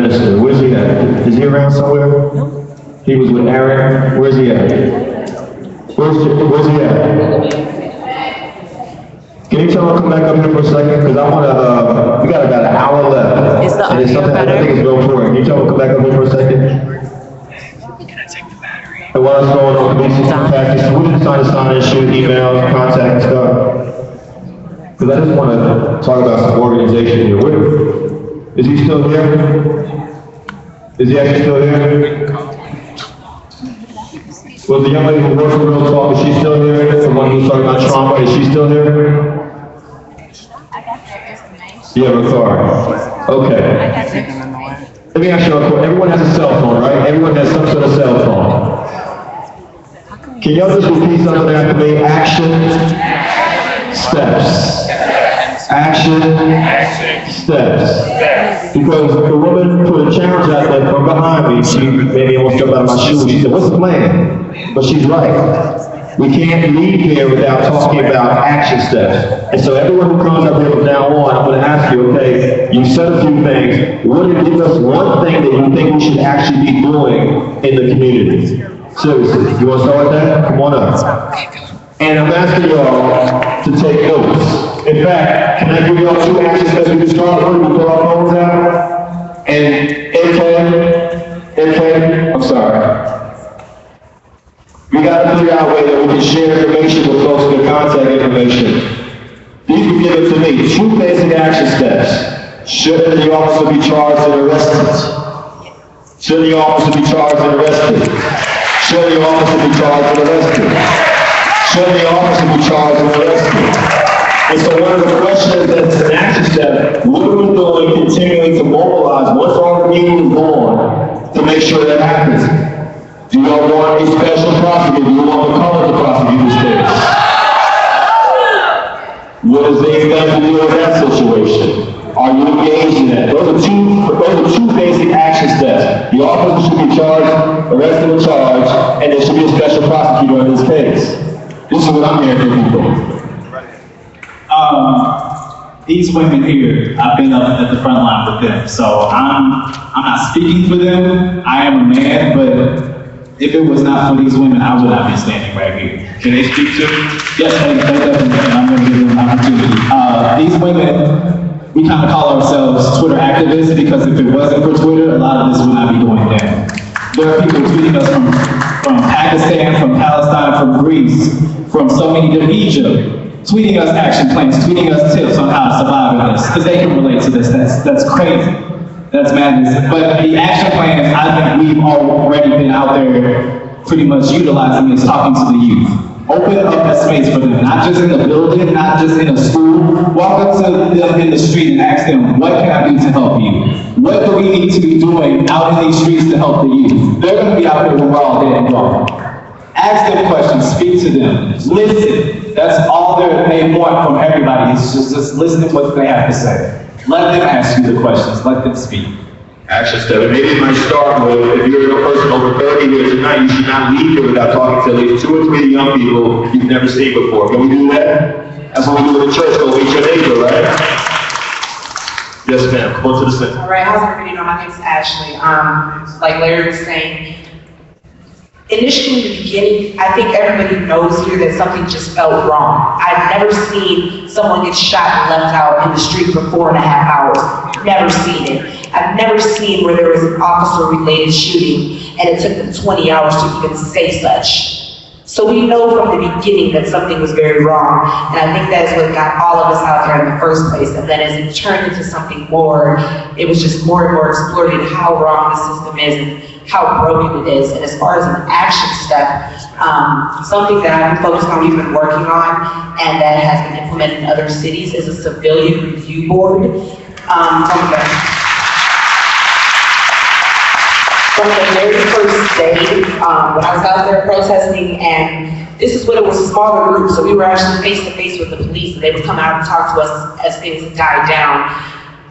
minister. Where's he at? Is he around somewhere? He was with Aaron. Where's he at? Where's he at? Can you tell him to come back up here for a second? Because I want to, we got about an hour left. Is the and it's audio something better? I think is real important. Can you tell him to come back up here for a second? And while it's going on, can we see some practice? We just trying to sign and shoot emails, contact and stuff. Because I just want to talk about some organization here. Is he still here? Is he actually still here? Was the young lady who worked for Real Talk, is she still here? The one who's talking about trauma, is she still here? Yeah, Ricard. Okay. Let me ask you a question. Everyone has a cell phone, right? Everyone has some sort of cell phone. Can y'all just repeat something after me? Action, steps. Action, steps. Because the woman put a challenge out there from behind me. She made me almost jump out of my shoes. She said, what's the plan? But she's right. We can't leave here without talking about action steps. And so everyone who comes up here from now on, I'm going to ask you, okay, you said a few things. Give us one thing that you think we should actually be doing in the community. Seriously, you want to start with that? Come on up. And I'm asking y'all to take notes. In fact, can I give y'all 2 action steps we can start with? We pull our phones out. And I'm sorry. We got to figure out a way that we can share information with folks with contact information. These were given to me. 2 basic action steps. Should the officer be charged and arrested? Should the officer be charged and arrested? Should the officer be charged and arrested? Should the officer be charged and arrested? And so one of the questions that's an action step, what are we doing continuing to mobilize once our meeting is gone to make sure that happens? Do y'all want a special prosecutor? Do you want the color to prosecute this case? What is being done to deal with that situation? Are you engaged in that? Those are two basic action steps. The officer should be charged, arrested and charged, and there should be a special prosecutor in this case. This is what I'm hearing from people. These women here, I've been up at the front line with them, so I'm not speaking for them. I am a man, but if it was not for these women, I would not be standing right here. Can they speak to me? Yes, they definitely can. I'm going to give them an opportunity. These women, we kind of call ourselves Twitter activists because if it wasn't for Twitter, a lot of this would not be going down. There are people tweeting us from Pakistan, from Palestine, from Greece, from so many different Egypt, tweeting us action plans, tweeting us tips on how to survive in this, because they can relate to this. That's crazy. That's madness. But the action plans, I think we've already been out there pretty much utilizing is talking to the youth. Open up a space for them, not just in the building, not just in a school. Walk up to them in the street and ask them, what can I do to help you? What do we need to be doing out in these streets to help the youth? They're going to be out there when we're all dead and gone. Ask them questions, speak to them, listen. That's all they want from everybody, is just listen to what they have to say. Let them ask you the questions, let them speak. Action step. And maybe it might start with, if you're a person over 30 here tonight, you should not leave here without talking to at least 2 or 3 young people you've never seen before. Can we do that? That's what we do in the church. Go meet your neighbor, right? Yes, ma'am. Come on to the center. All right, how's everybody doing? My name's Ashley. Like Larry was saying, initially in the beginning, I think everybody knows here that something just felt wrong. I've never seen someone get shot and left out in the street for 4.5 hours. Never seen it. I've never seen where there was an officer-related shooting and it took them 20 hours to even say such. So we know from the beginning that something was very wrong, and I think that is what got all of us out there in the first place. And then as it turned into something more, it was just more and more explored how wrong the system is and how broken it is. And as far as an action step, something that I've been focused on, we've been working on, and that has been implemented in other cities, is a civilian review board. From the very first day, when I was out there protesting, and this is when it was a smaller group, so we were actually face to face with the police, and they would come out and talk to us as things died down.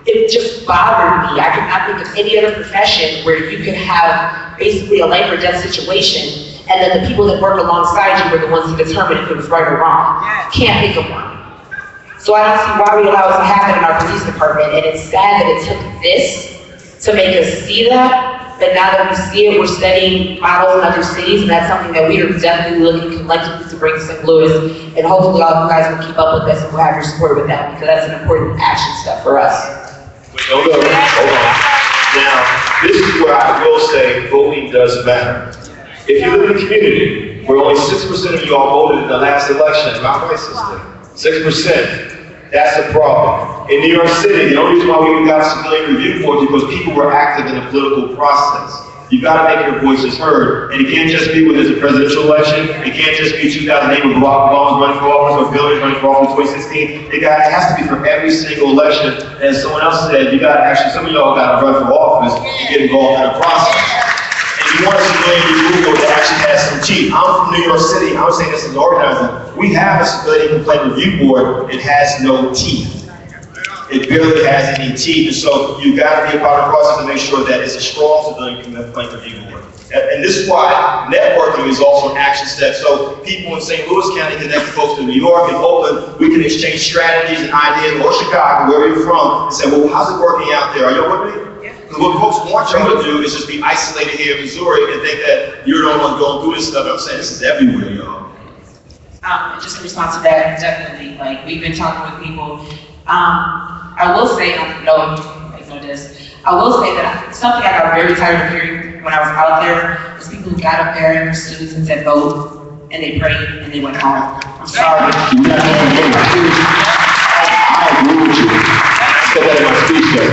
It just bothered me. I could not think of any other profession where you could have basically a life or death situation, and then the people that work alongside you were the ones who determined if it was right or wrong. Can't think of one. So I don't see why we allow it to happen in our police department, and it's sad that it took this to make us see that. But now that we see it, we're studying models in other cities, and that's something that we are definitely looking collectively to bring to St. Louis. And hopefully all you guys will keep up with us and we'll have your support with that, because that's an important action step for us. Wait, hold on. Now, this is where I will say voting does matter. If you live in a community where only 6% of you all voted in the last election, not right, sister? 6%. That's a problem. In New York City, the only reason why we even got a civilian review board is because people were active in the political process. You gotta make your voices heard. And it can't just be when there's a presidential election. It can't just be 2008 when Barack Obama was running for office or Bill was running for office in 2016. It has to be for every single election. As someone else said, you gotta actually, some of y'all gotta run for office to get involved in the process. And you want a civilian review board that actually has some teeth. I'm from New York City. I was saying this as an organizer. We have a civilian complaint review board. It has no teeth. It barely has any teeth, and so you got to be a part of the process to make sure that it's a strong civilian complaint review board. And this is why networking is also an action step. So people in St. Louis County connect to folks in New York and Oakland. We can exchange strategies and ideas, or Chicago, wherever you're from, and say, well, how's it working out there? Are you with me? Because what folks want y'all to do is just be isolated here in Missouri and think that you're the only one going to do this stuff. I'm saying this is everywhere, y'all. Just in response to that, definitely, like, we've been talking with people. I will say, I know this, I will say that something I got very tired of hearing when I was out there is people who got up there and students and said vote, and they prayed and they went home. I'm sorry. I agree with you. I said that in my speech there.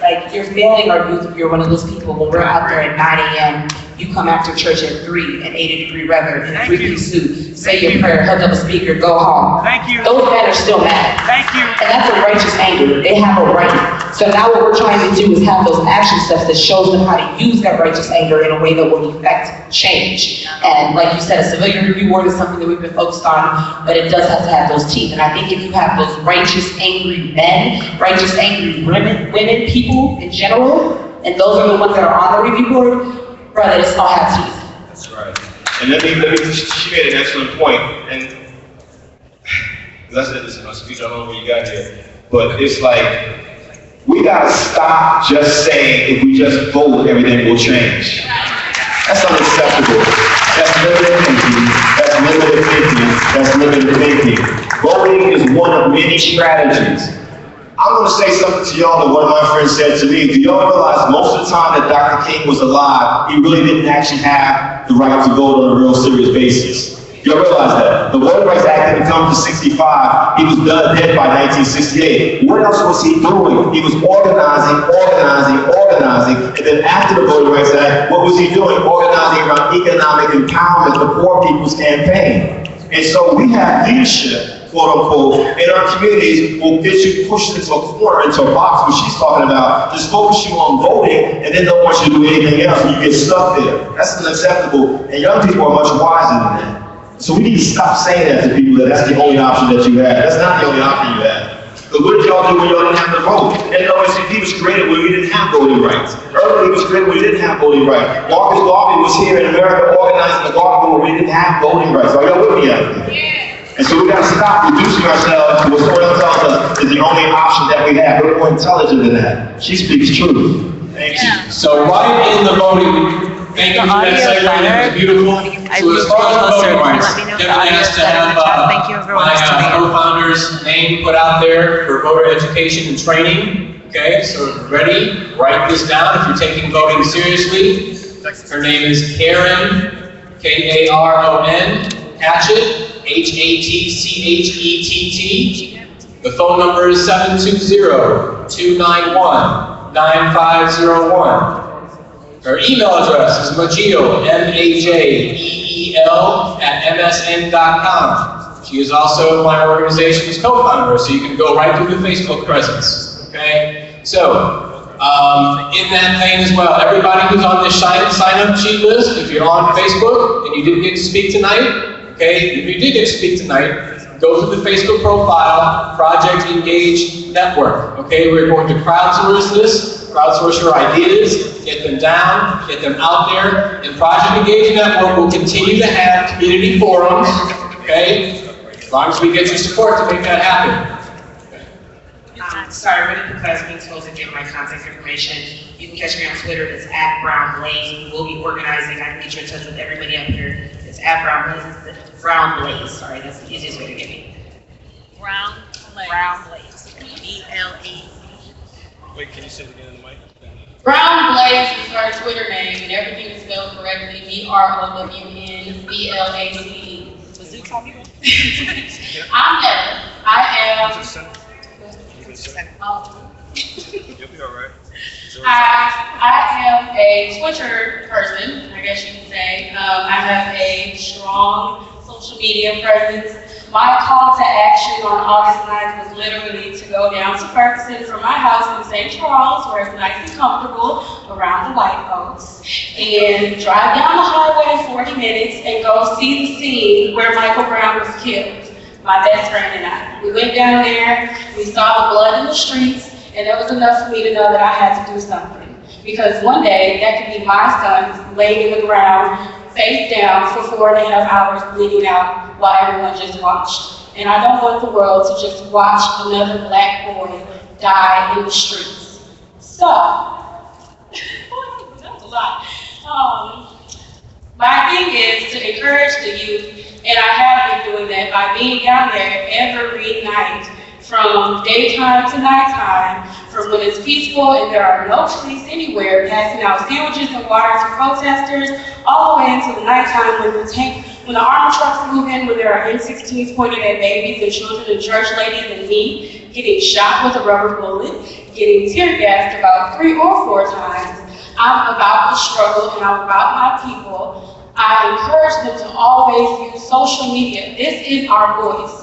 Like, you're failing our youth if you're one of those people. When we're out there at 9 a.m., you come after church at 3 in 80-degree weather in a three-piece suit, say your prayer, hook up a speaker, go home. Thank you. Those men are still mad. Thank you. And that's a righteous anger. They have a right. So now what we're trying to do is have those action steps that shows them how to use that righteous anger in a way that will effect change. And like you said, a civilian review board is something that we've been focused on, but it does have to have those teeth. And I think if you have those righteous, angry men, righteous, angry women, people in general, and those are the ones that are on the review board, brother, it's gonna have teeth. That's right. And let me, she made an excellent point, and as I said this in my speech, I don't know where you got here, but it's like, we gotta stop just saying if we just vote, everything will change. That's unacceptable. That's limited thinking. That's limited thinking. That's limited thinking. Voting is one of many strategies. I'm going to say something to y'all that one of my friends said to me. Do y'all realize most of the time that Dr. King was alive, he really didn't actually have the right to vote on a real serious basis? Y'all realize that? The Voting Rights Act didn't come to 65. He was dead by 1968. What else was he doing? He was organizing. And then after the Voting Rights Act, what was he doing? Organizing around economic empowerment, the poor people's campaign. And so we have leadership, quote unquote, in our communities will get you pushed into a corner, into a box, which she's talking about, just focus you on voting, and then don't want you to do anything else, and you get stuck there. That's unacceptable, and young people are much wiser than that. So we need to stop saying that to people, that that's the only option that you have. That's not the only option you have. But what did y'all do when y'all didn't have to vote? And the OSCP was created when we didn't have voting rights. Early was created when we didn't have voting rights. Marcus Garvey was here in America organizing the Garvey when we didn't have voting rights. Are y'all with me out there? Yeah. And so we gotta stop reducing ourselves to what someone else tells us is the only option that we have. We're more intelligent than that. She speaks truth. Thank you. So right in the voting, thank you for that segment, it was beautiful. So as far as the voting rights, Kevin asked to have my co-founder's name put out there for voter education and training. Okay, so ready, write this down if you're taking voting seriously. Her name is Karen, K-A-R-O-N, Hatchett. Hatchett. The phone number is 720-291-9501. Her email address is Majeel, M-A-J-E-E-L @msn.com. She is also my organization's co-founder, so you can go right through the Facebook presence. Okay, so in that vein as well, everybody who's on this sign-up sheet list, if you're on Facebook and you didn't get to speak tonight, okay, if you did get to speak tonight, go to the Facebook profile, Project Engage Network. Okay, we're going to crowdsource this, crowdsource your ideas, get them down, get them out there, and Project Engage Network will continue to have community forums, okay, as long as we get your support to make that happen. Sorry, really quick, I was being supposed to give my contact information. You can catch me on Twitter, it's @BrownBlaze. We will be organizing, I can get you in touch with everybody up here. It's @BrownBlaze, it's Brown Blaze, sorry, that's the easiest way to get me. Brown Blaze. B-L-E. Wait, can you say it again in the mic? Brown Blaze is her Twitter name, and everything is spelled correctly. BROWNBLACE. I'm Heather. You'll be all right. I am a Twitter person, I guess you could say. I have a strong social media presence. My call to action on August 9th was literally to go down to Ferguson from my house in St. Charles, where it's nice and comfortable around the white folks, and drive down the highway 40 minutes and go see the scene where Michael Brown was killed. My best friend and I. We went down there, we saw the blood in the streets, and it was enough for me to know that I had to do something. Because one day, that could be my son laying in the ground, face down for 4.5 hours bleeding out while everyone just watched. And I don't want the world to just watch another black boy die in the streets. So, that's a lot. My thing is to encourage the youth, and I have been doing that by being down there every night, from daytime to nighttime, from when it's peaceful and there are no police anywhere, passing out sandwiches and water to protesters, all the way until the nighttime when the armored trucks move in, when there are M16s pointed at babies and children and church ladies and me, getting shot with a rubber bullet, getting tear gassed about 3 or 4 times. I'm about the struggle and I'm about my people. I encourage them to always use social media. This is our voice.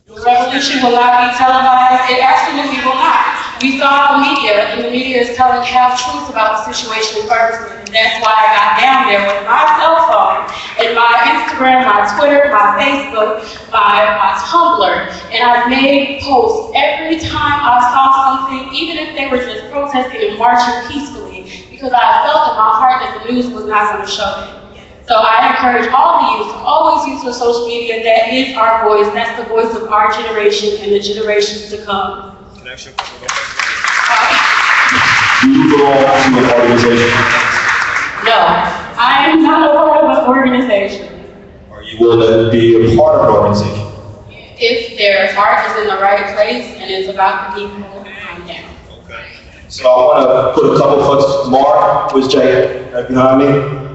The revolution will not be televised. It absolutely will not. We saw the media, and the media is telling half truths about the situation in Ferguson. And that's why I got down there with my cell phone and my Instagram, my Twitter, my Facebook, my Tumblr. And I made posts every time I saw something, even if they were just protesting and marching peacefully, because I felt in my heart that the news was not going to show it. So I encourage all the youth to always use their social media. That is our voice. That's the voice of our generation and the generations to come. Do you belong to an organization? No, I am not a part of an organization. Are you willing to be a part of an organization? If their heart is in the right place and it's about the people, I'm down. Okay. So I want to put a couple of Mark, who's Jay, right behind me.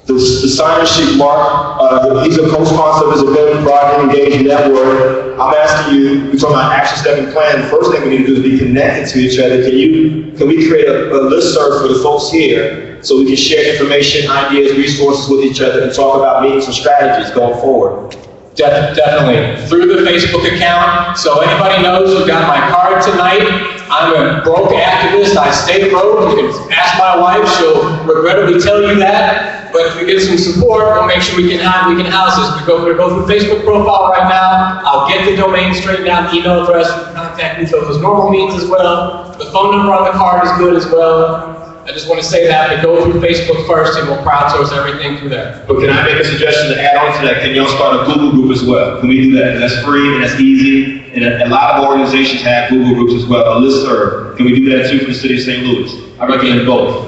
The sign-in sheet, Mark, he's a co-sponsor of this event, Broad and Engaged Network. I'm asking you, we're talking about action step and plan. The first thing we need to do is be connected to each other. Can we create a listserv for the folks here so we can share information, ideas, resources with each other and talk about meetings and strategies going forward? Definitely. Through the Facebook account, so anybody knows you got my card tonight. I'm a broke activist. I stay broke. You can ask my wife. She'll regrettably tell you that. But if we get some support, we'll make sure we can house this. We're going to go through the Facebook profile right now. I'll get the domain straightened out, email address, contact me for those normal means as well. The phone number on the card is good as well. I just want to say that, but go through Facebook first and we'll crowdsource everything through there. But can I make a suggestion to add on to that? Can y'all start a Google group as well? Can we do that? That's free and that's easy. And a lot of organizations have Google groups as well, a listserv. Can we do that too for the city of St. Louis? I recommend both.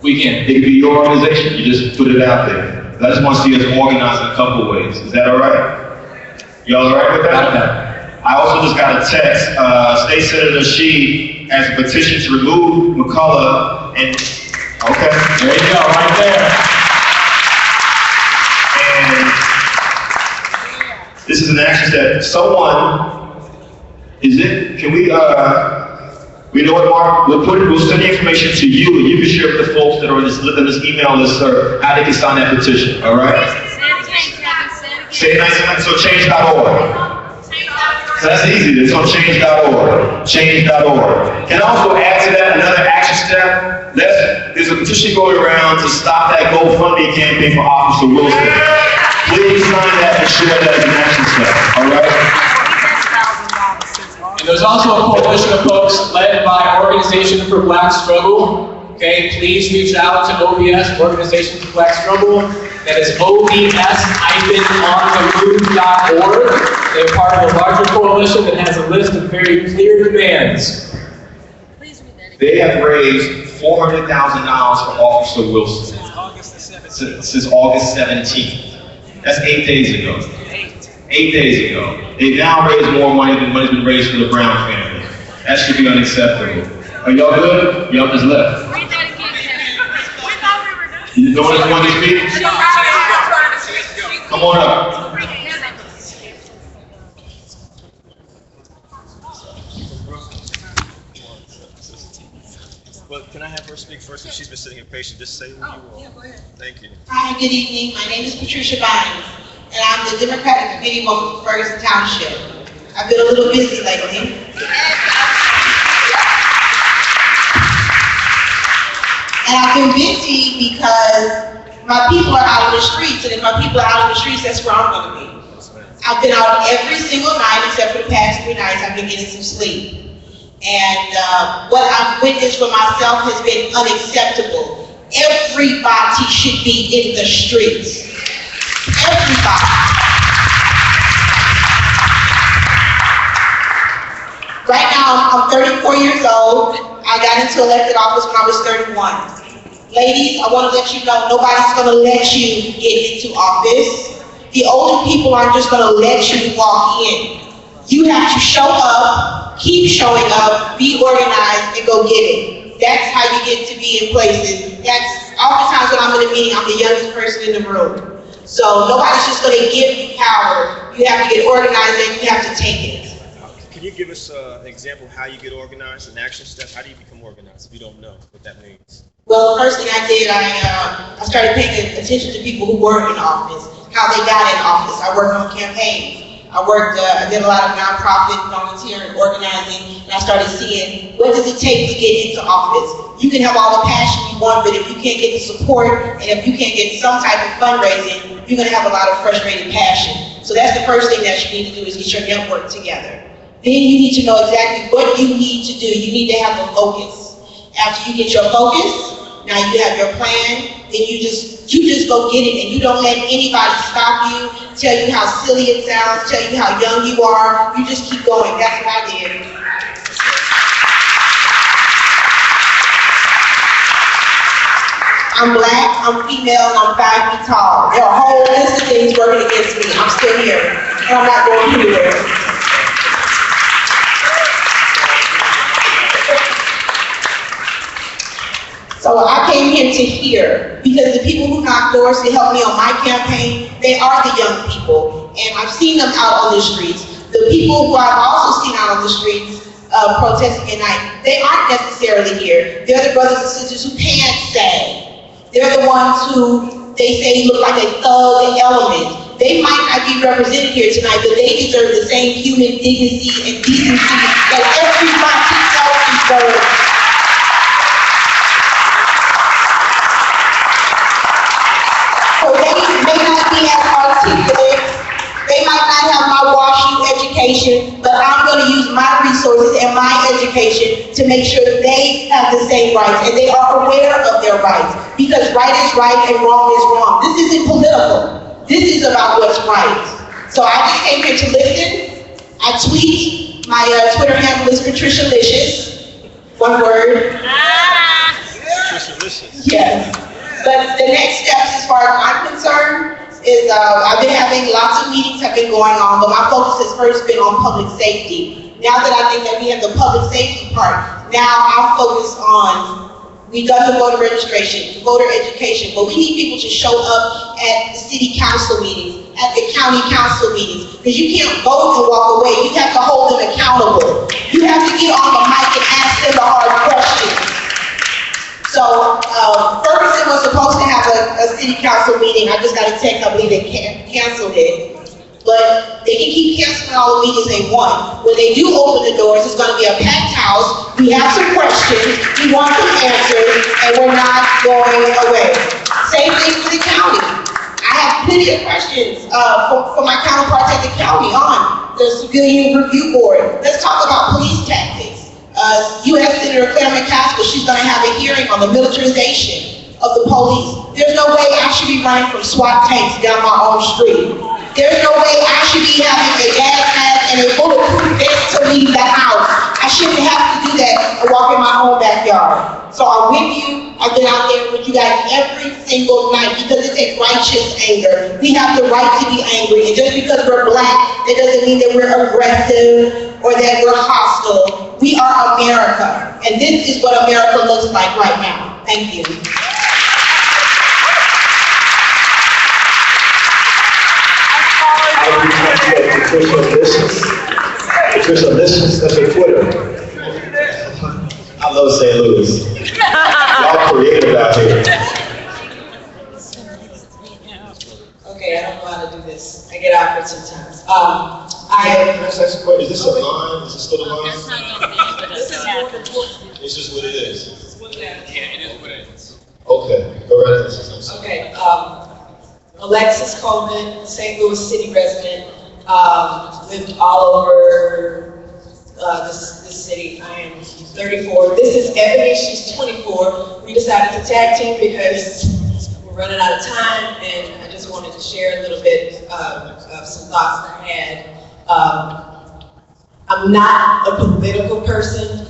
We can. It could be your organization, you just put it out there. I just want to see us organized in a couple of ways. Is that all right? Y'all all right with that? I also just got a text. State Senator She has a petition to remove McCullough and, okay, there you go, right there. And this is an action step. Can we, you know what, Mark? We'll send the information to you, and you can share with the folks that are in this email list, sir, how they can sign that petition, all right? Say it nice, so change.org. So that's easy, so change.org, change.org. Can I also add to that another action step? There's a petition going around to stop that GoFundMe campaign for Officer Wilson. Please sign that and share that as an action step, all right? And there's also a coalition of folks led by Organization for Black Struggle. Okay, please reach out to OBS, Organization for Black Struggle. That is obs-ontheRoof.org. They're part of a larger coalition that has a list of very clear demands. They have raised $400,000 for Officer Wilson since August 17th. That's 8 days ago. 8 days ago. They've now raised more money than money's been raised for the Brown family. That should be unacceptable. Are y'all good? Y'all just left. No one want to speak? Come on up. Well, can I have her speak first? If she's been sitting here patient, just say who you are. Yeah, go ahead. Thank you. Hi, good evening. My name is Patricia Bynes, and I'm the Democratic Committee woman for Ferguson Township. I've been a little busy lately. And I've been busy because my people are out on the streets, and if my people are out on the streets, that's where I'm going to be. I've been out every single night except for the past 3 nights. I've been getting some sleep. And what I've witnessed for myself has been unacceptable. Everybody should be in the streets. Everybody. Right now, I'm 34 years old. I got into elected office when I was 31. Ladies, I want to let you know, nobody's going to let you get into office. The older people aren't just going to let you walk in. You have to show up, keep showing up, be organized, and go get it. That's how you get to be in places. That's oftentimes when I'm in a meeting, I'm the youngest person in the room. So nobody's just going to give you power. You have to get organized and you have to take it. Can you give us an example of how you get organized, an action step? How do you become organized if you don't know what that means? Well, the first thing I did, I started paying attention to people who were in office, how they got in office. I worked on campaigns. I did a lot of nonprofit volunteering, organizing, and I started seeing what does it take to get into office. You can have all the passion you want, but if you can't get the support, and if you can't get some type of fundraising, you're gonna have a lot of frustrated passion. So that's the first thing that you need to do is get your network together. Then you need to know exactly what you need to do. You need to have a focus. After you get your focus, now you have your plan, then you just go get it, and you don't let anybody stop you, tell you how silly it sounds, tell you how young you are. You just keep going. That's what I did. I'm black, I'm female, and I'm 5 feet tall. There are a whole list of things working against me. I'm still here, and I'm not going anywhere. So I came here to hear, because the people who knocked doors to help me on my campaign, they are the young people, and I've seen them out on the streets. The people who I've also seen out on the streets protesting at night, they aren't necessarily here. They're the brothers and sisters who can't say. They're the ones who they say look like a thug element. They might not be represented here tonight, but they deserve the same human dignity and decency that everybody else deserves. They might not have my WashU education, but I'm going to use my resources and my education to make sure that they have the same rights and they are aware of their rights, because right is right and wrong is wrong. This isn't political. This is about what's right. So I just came here to listen. I tweet. My Twitter handle is PatriciaLicious. One word. Patricialicious. Yes. But the next steps, as far as I'm concerned, is I've been having lots of meetings have been going on, but my focus has first been on public safety. Now that I think that we have the public safety part, now I'm focused on, we've done the voter registration, voter education, but we need people to show up at the city council meetings, at the county council meetings, because you can't vote and walk away. You have to hold them accountable. You have to get on the mic and ask them the hard questions. So Ferguson was supposed to have a city council meeting. I just got a text, I believe they canceled it. But they can keep canceling all the meetings they want. When they do open the doors, it's going to be a packed house. We have some questions, we want some answers, and we're not going away. Same thing for the county. I have plenty of questions for my counterparts at the county on the Civilian Review Board. Let's talk about police tactics. U.S. Senator Claire McCaskill, she's going to have a hearing on the militarization of the police. There's no way I should be running from SWAT tanks down my own street. There's no way I should be having a gas mask and a bulletproof vest to leave the house. I shouldn't have to do that and walk in my own backyard. So I'm with you. I've been out there with you guys every single night because it's a righteous anger. We have the right to be angry. And just because we're black, that doesn't mean that we're aggressive or that we're hostile. We are America. And this is what America looks like right now. Thank you. Patricia Listens, that's her Twitter. I love St. Louis. Y'all creative out here. Okay, I don't know how to do this. I get awkward sometimes. Is this a line? Is this still a line? It's just what it is. Yeah, it is what it is. Okay, go right ahead. Okay, Alexis Coleman, St. Louis City resident, lived all over this city. I am 34. This is Ebony, she's 24. We decided to tag team because we're running out of time, and I just wanted to share a little bit of some thoughts I had. I'm not a political person,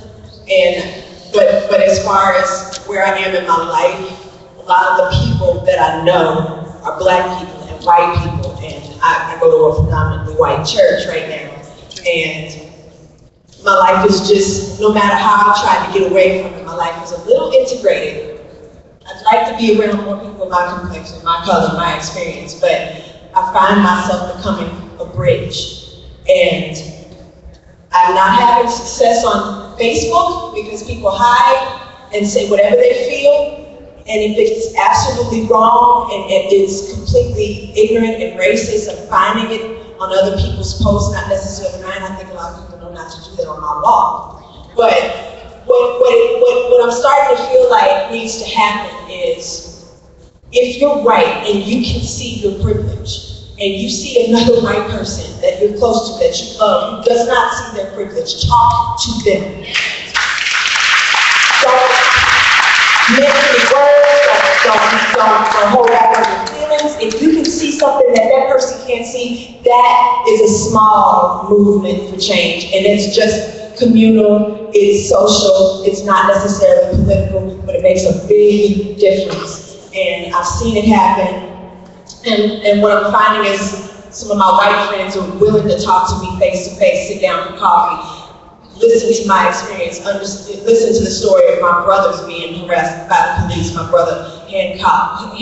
but as far as where I am in my life, a lot of the people that I know are black people and white people, and I go to a predominantly white church right now, and my life is just, no matter how I try to get away from it, my life is a little integrated. I'd like to be around more people of my complexion, my color, my experience, but I find myself becoming a bridge, and I'm not having success on Facebook because people hide and say whatever they feel. And if it's absolutely wrong and it's completely ignorant and racist, I'm finding it on other people's posts, not necessarily mine. I think a lot of people know not to do that on my wall. But what I'm starting to feel like needs to happen is, if you're white and you can see your privilege, and you see another white person that you're close to, that you love, who does not see their privilege, talk to them. Don't hold back on your feelings. If you can see something that person can't see, that is a small movement for change. And it's just communal, it's social, it's not necessarily political, but it makes a big difference. And I've seen it happen. And what I'm finding is some of my white friends are willing to talk to me face to face, sit down for coffee, listen to my experience, listen to the story of my brothers being harassed by the police, my brother handcuffed,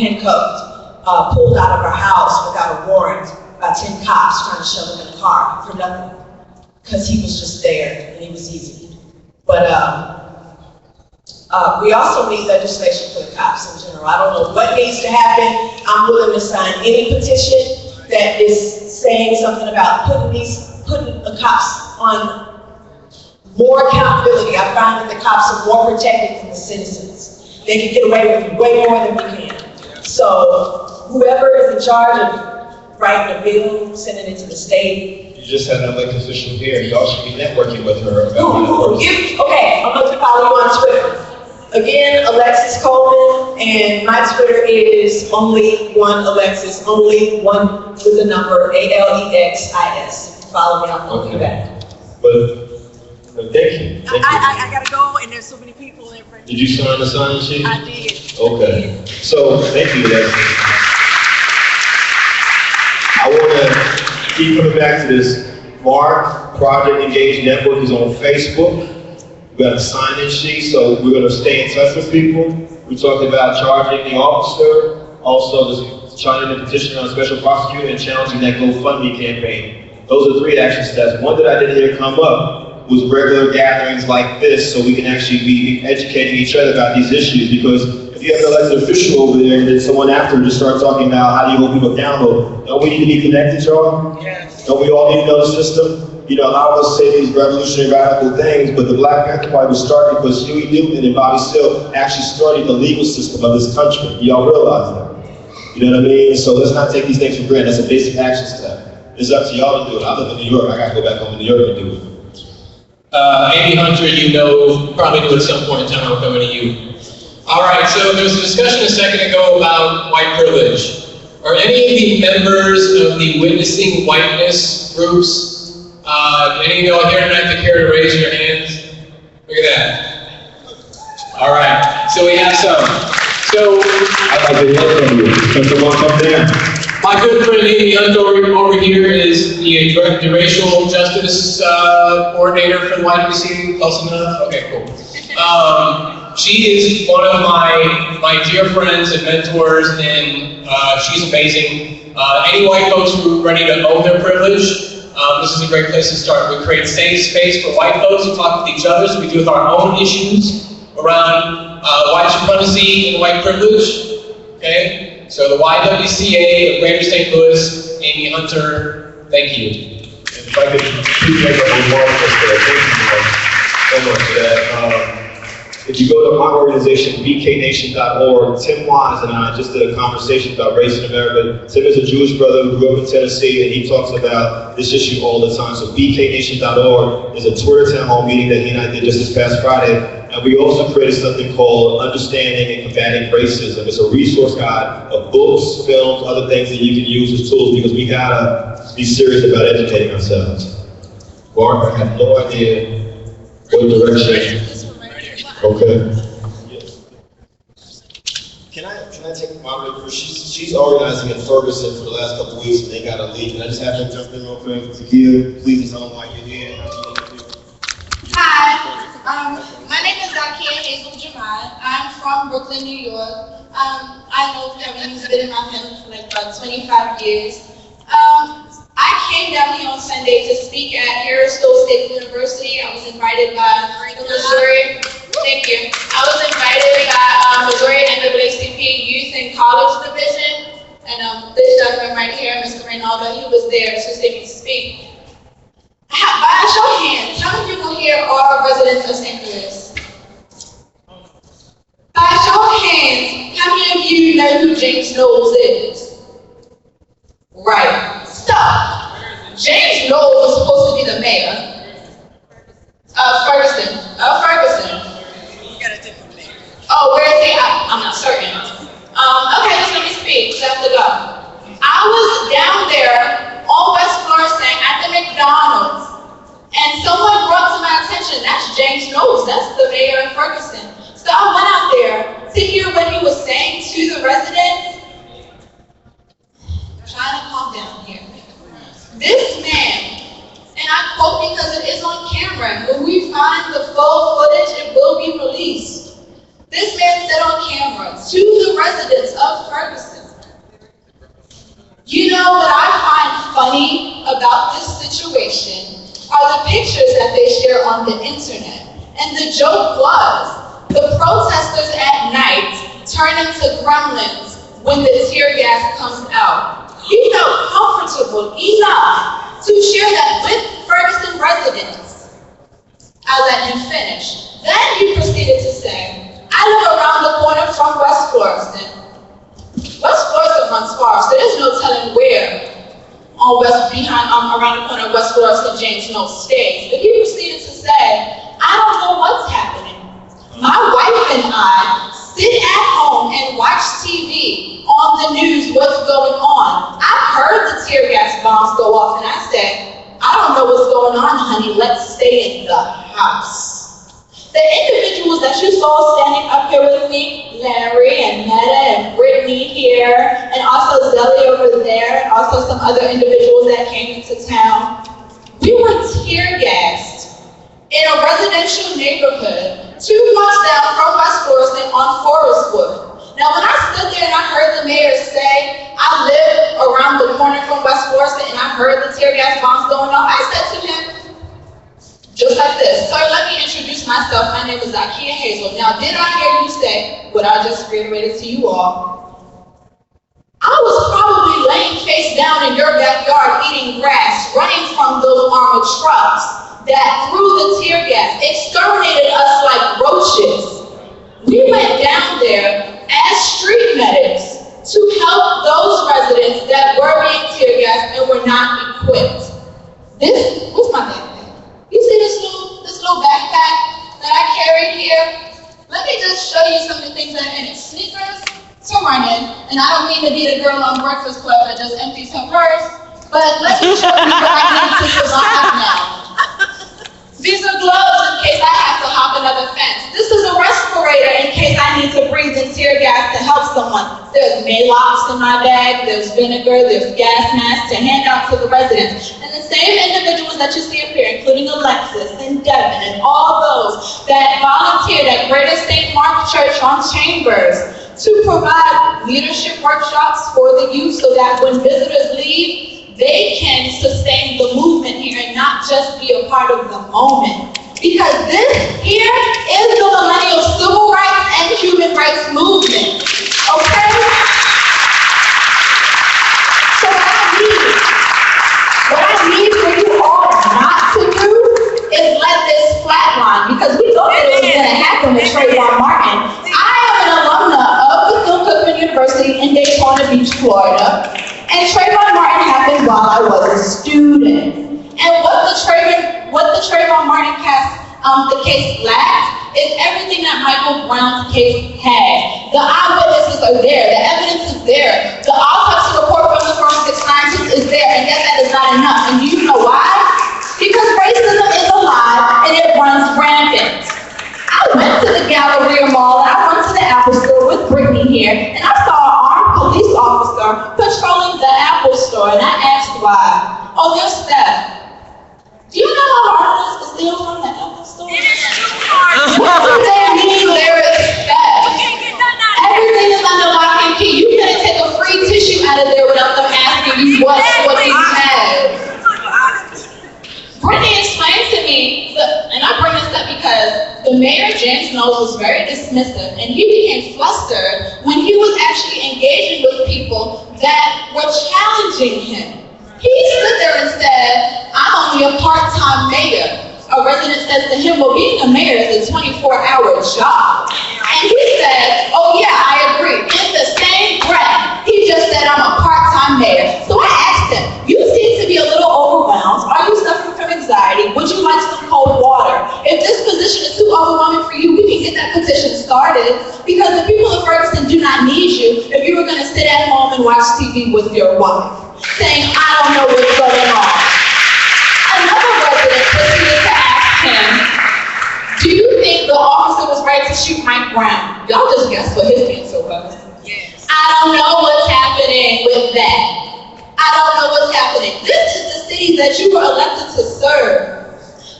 pulled out of our house without a warrant by 10 cops trying to shove him in a car for nothing, because he was just there and he was easy. But we also need legislation for the cops in general. I don't know what needs to happen. I'm willing to sign any petition that is saying something about putting the cops on more accountability. I find that the cops are more protected than the citizens. They can get away with way more than we can. So whoever is in charge of writing a bill, sending it to the state. You just had an elected official here. You all should be networking with her. Okay, I'm going to follow you on Twitter. Again, Alexis Coleman, and my Twitter is only one Alexis, only one with the number ALEXIS. Follow me, I'll follow you back. But thank you. I gotta go, and there's so many people in front. Did you sign the sign sheet? I did. Okay. So thank you, Alexis. I want to keep coming back to this. Mark, Project Engage Network, is on Facebook. We got a sign-in sheet, so we're going to stay in touch with people. We talked about charging the officer, also signing the petition on a special prosecutor, and challenging that GoFundMe campaign. Those are 3 action steps. One that I didn't hear come up was regular gatherings like this, so we can actually be educating each other about these issues. Because if you have an elected official over there and then someone after just start talking about how do you hold people accountable, don't we need to be connected, y'all? Yes. Don't we all need to know the system? You know, a lot of us say these revolutionary radical things, but the Black Panther Party was started because Huey Newton and Bobby Seale actually started the legal system of this country. Y'all realize that? You know what I mean? So let's not take these things for granted. That's a basic action step. It's up to y'all to do it. I live in New York. I gotta go back home to New York and do it. Amy Hunter, you know, probably knew at some point in time I'm coming to you. All right, so there was a discussion a second ago about white privilege. Are any of the members of the Witnessing Whiteness groups, any of y'all here tonight that care to raise your hands? Look at that. All right, so we have some. So, I'd like to hear from you. Can someone come there? my good friend Amy Hunt over here is the racial justice coordinator for the YWCA. Close enough? Okay, cool. She is one of my dear friends and mentors, and she's amazing. Any white folks who are ready to own their privilege, this is a great place to start. We create safe space for white folks to talk with each other, so we deal with our own issues around white supremacy and white privilege. Okay? So the YWCA of Greater St. Louis, Amy Hunter, thank you. If I could please make a remark, thank you so much for that. If you go to my organization, bknation.org, Tim Wise and I just did a conversation about race in America. Tim is a Jewish brother who grew up in Tennessee, and he talks about this issue all the time. So bknation.org is a Twitter town hall meeting that he and I did just this past Friday. And we also created something called Understanding and Combating Racism. It's a resource guide of books, films, other things that you can use as tools, because we gotta be serious about educating ourselves. Mark, I have no idea what direction. Okay. Can I take moderator? She's organizing in Ferguson for the last couple of weeks, and they gotta leave. Can I just have her jump in real quick? Zakia, please tell them why you're here. Hi, my name is A.C.A.B. I'm from Brooklyn, New York. I know Kevin, he's been in my family for like about 25 years. I came down here on Sunday to speak at Harrisville State University. I was invited by the Missouri. Thank you. I was invited by Missouri NAACP Youth and College Division, and this gentleman right here, Mr. Reynaldo, he was there to see me speak. By a show of hands, how many people here are residents of St. Louis? By a show of hands, how many of you know who James Knowles is? Right. So, James Knowles was supposed to be the mayor of Ferguson. Oh, where is he? I'm not certain. Okay, just let me speak. Let's go. I was down there on West Florissant at the McDonald's, and someone brought to my attention, that's James Knowles, that's the mayor of Ferguson. So I went out there to hear what he was saying to the residents. Trying to calm down here. This man, and I quote because it is on camera, when we find the full footage, it will be released. This man said on camera to the residents of Ferguson, you know what I find funny about this situation are the pictures that they share on the internet. And the joke was, the protesters at night turn into gremlins when the tear gas comes out. He felt comfortable enough to share that with Ferguson residents. I'll let him finish. Then he proceeded to say, I live around the corner from West Florissant. West Florissant runs far, so there's no telling where around the corner of West Florissant James Knowles stays. But he proceeded to say, I don't know what's happening. My wife and I sit at home and watch TV on the news, what's going on. I've heard the tear gas bombs go off, and I said, I don't know what's going on, honey, let's stay in the house. The individuals that you saw standing up here with me, Larry and Meta and Brittany here, and also Zelly over there, and also some other individuals that came into town, we were tear gassed in a residential neighborhood 2 blocks down from West Florissant on Forestwood. Now, when I stood there and I heard the mayor say, I live around the corner from West Florissant and I heard the tear gas bombs going off, I said to him, just like this, sir, let me introduce myself. My name is A.C.A.B. Now, did I hear you say what I just reiterated to you all? I was probably laying face down in your backyard eating grass, running from those armored trucks that threw the tear gas, exterminated us like roaches. We went down there as street medics to help those residents that were being tear gassed and were not equipped. What's my name? You see this little backpack that I carry here? Let me me just show you some of the things that are in it. Sneakers to run in, and I don't mean to be the girl on Breakfast Club that just empties her purse, but let me show you what I need sneakers on have now. These are gloves in case I have to hop another fence. This is a respirator in case I need to breathe in tear gas to help someone. There's Maalox in my bag, there's vinegar, there's gas masks to hand out to the residents. And the same individuals that you see up here, including Alexis and Devin and all those that volunteered at Greater St. Mark Church on Chambers to provide leadership workshops for the youth so that when visitors leave, they can sustain the movement here and not just be a part of the moment. Because this here is the millennial civil rights and human rights movement. Okay? So what I need for you all not to do is let this flatline, because we thought it was gonna happen with Trayvon Martin. I am an alumna of the Phil Cookman University in Daytona Beach, Florida. And Trayvon Martin happened while I was a student. And what the Trayvon Martin the case lacked is everything that Michael Brown's case had. The eyewitnesses are there, the evidence is there, the autopsy report from the forensic scientist is there, and yet that is not enough. And do you know why? Because racism is alive and it runs rampant. I went to the Galleria Mall and I went to the Apple Store with Brittany here, and I saw an armed police officer patrolling the Apple Store, and I asked why. Oh, there's theft. Do you know how hard it is to steal from the Apple Store? What do they mean there is theft? Everything is under lock and key. You couldn't take a free tissue out of there without them asking you what you have. Brittany explained to me, and I bring this up because the mayor, James Knowles, was very dismissive, and he became flustered when he was actually engaging with people that were challenging him. He stood there and said, I'm only a part-time mayor. A resident says to him, well, being a mayor is a 24-hour job. And he said, oh yeah, I agree. In the same breath, he just said, I'm a part-time mayor. So I asked him, you seem to be a little overwhelmed. Are you suffering from anxiety? Would you like some cold water? If this position is too overwhelming for you, we can get that petition started. Because the people of Ferguson do not need you if you were going to sit at home and watch TV with your wife, saying, I don't know what's going on. Another resident proceeded to ask him, do you think the officer was right to shoot Mike Brown? Y'all just guess what his answer was. Yes. I don't know what's happening with that. I don't know what's happening. This is the city that you were elected to serve,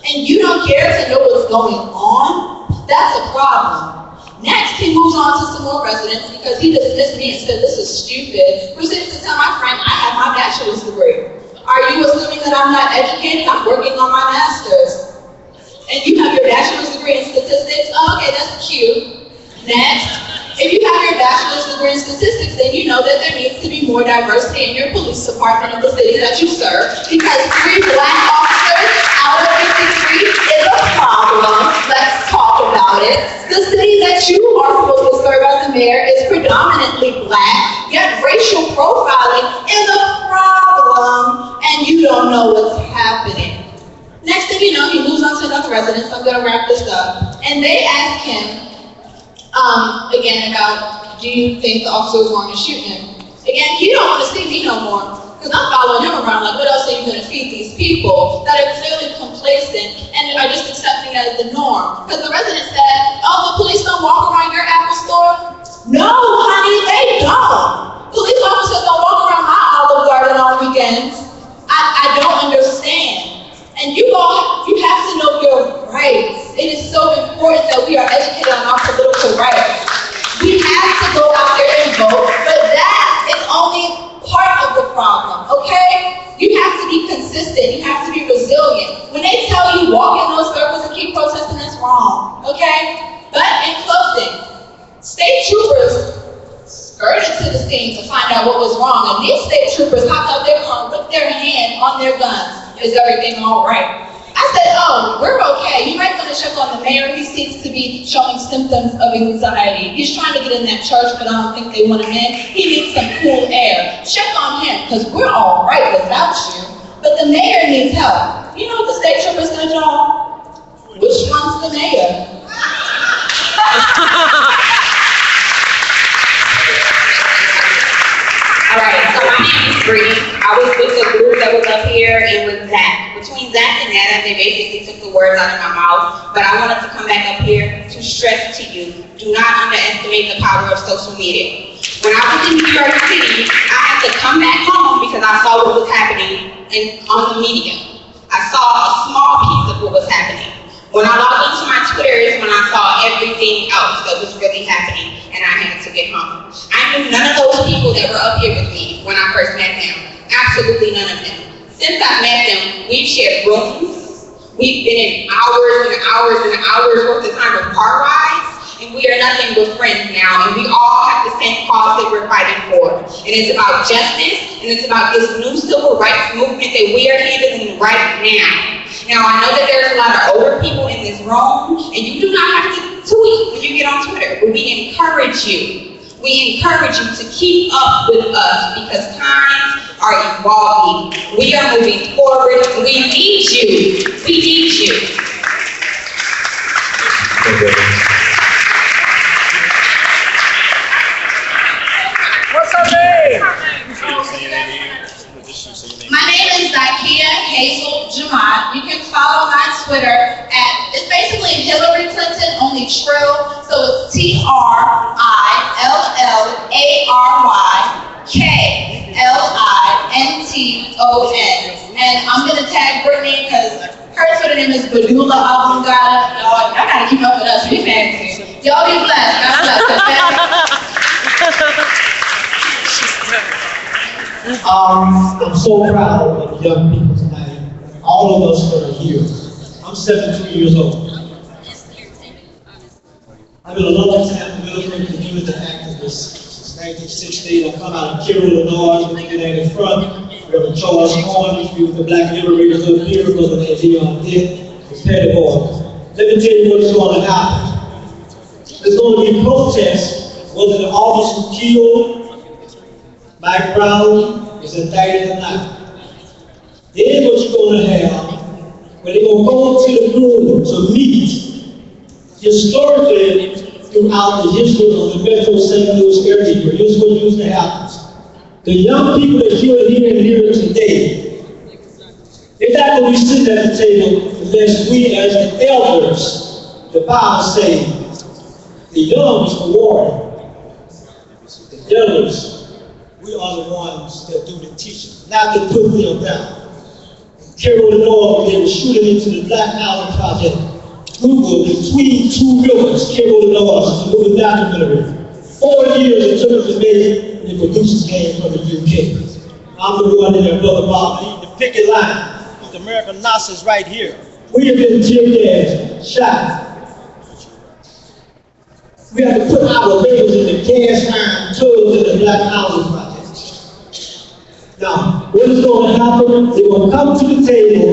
and you don't care to know what's going on? That's a problem. Next, he moves on to some more residents because he dismissed me and said, this is stupid. Proceeded to tell my friend, I have my bachelor's degree. Are you assuming that I'm not educated? I'm working on my master's. And you have your bachelor's degree in statistics? Oh, okay, that's cute. Next, if you have your bachelor's degree in statistics, then you know that there needs to be more diversity in your police department of the city that you serve, because 3 black officers out of 53 is a problem. Let's talk about it. The city that you are supposed to serve as the mayor is predominantly black, yet racial profiling is a problem, and you don't know what's happening. Next thing you know, he moves on to another resident, so I'm gonna wrap this up. And they ask him, again, about, do you think the officer was wrong to shoot him? Again, he don't want to see me no more, because I'm following him around like, what else are you going to feed these people that are clearly complacent and are just accepting it as the norm? Because the resident said, oh, the police don't walk around your Apple Store? No, honey, they don't. Police officers don't walk around my Olive Garden on weekends. I don't understand. And you have to know your rights. It is so important that we are educated on our political rights. We have to go out there and vote, but that is only part of the problem, okay? You have to be consistent, you have to be resilient. When they tell you walk in those circles and keep protesting, that's wrong, okay? But in closing, state troopers skirted to the scene to find out what was wrong, and these state troopers hopped out their car with their hand on their guns. Is everything all right? I said, oh, we're okay. You might want to check on the mayor. He seems to be showing symptoms of anxiety. He's trying to get in that church, but I don't think they want him in. He needs some cool air. Check on him, because we're all right without you. But the mayor needs help. You know what the state trooper's gonna do? Which one's the mayor? here and with Zach. Between Zach and Nana, they basically took the words out of my mouth, but I wanted to come back up here to stress to you, do not underestimate the power of social media. When I was in New York City, I had to come back home because I saw what was happening on the media. I saw a small piece of what was happening. When I logged into my Twitter is when I saw everything else that was really happening, and I had to get home. I knew none of those people that were up here with me when I first met them. Absolutely none of them. Since I met them, we've shared rooms. We've been in hours and hours and hours worth of time of car rides, and we are nothing but friends now, and we all have the same cause that we're fighting for. And it's about justice, and it's about this new civil rights movement that we are handling right now. Now, I know that there's a lot of older people in this room, and you do not have to tweet when you get on Twitter, but we encourage you. We encourage you to keep up with us because times are evolving. We are moving forward, and we need you. We need you. What's her name? My name is A.C.A.B Hazel Jamad. You can follow my Twitter at, it's basically Hillary Clinton, only true. So it's TRILLYKLINTON. And I'm gonna tag Brittany because her Twitter name is Badula Abungada. Y'all gotta keep up with us, we fancy. Y'all be blessed, God bless. I'm so proud of the young people tonight. All of us that are here. I'm 73 years old. I've been a long time military community activist since 1960. I come out of Cairo, Illinois, looking at the front. Reverend Charles Horn used to be with the Black Liberators up here because of that deal I did with Petty Boys. Let me tell you what's going to happen. There's going to be protests, whether the officers killed, Mike Brown is indicted or not. Then what you're going to have, when they're going to go to the room to meet, historically, throughout the history of the Metro St. Louis area, here's what usually happens. The young people that you're here today, they're not going to be sitting at the table unless we as the elders, the Bible says, the young is the warrior, the elders, we are the ones that do the teaching, not to put them down. In Cairo, Illinois, they were shooting into the Black Housing Project. We were between two rivers, Cairo, Illinois, it's a movie documentary. 4 years it took us to make the producers came from the UK. I'm the one in there, Brother Bob, the picket line. The American Nazis right here. We have been tear gas, shot. We have to put our labels in the cast iron tubs in the Black Housing Project. Now, what is going to happen? They're going to come to the table.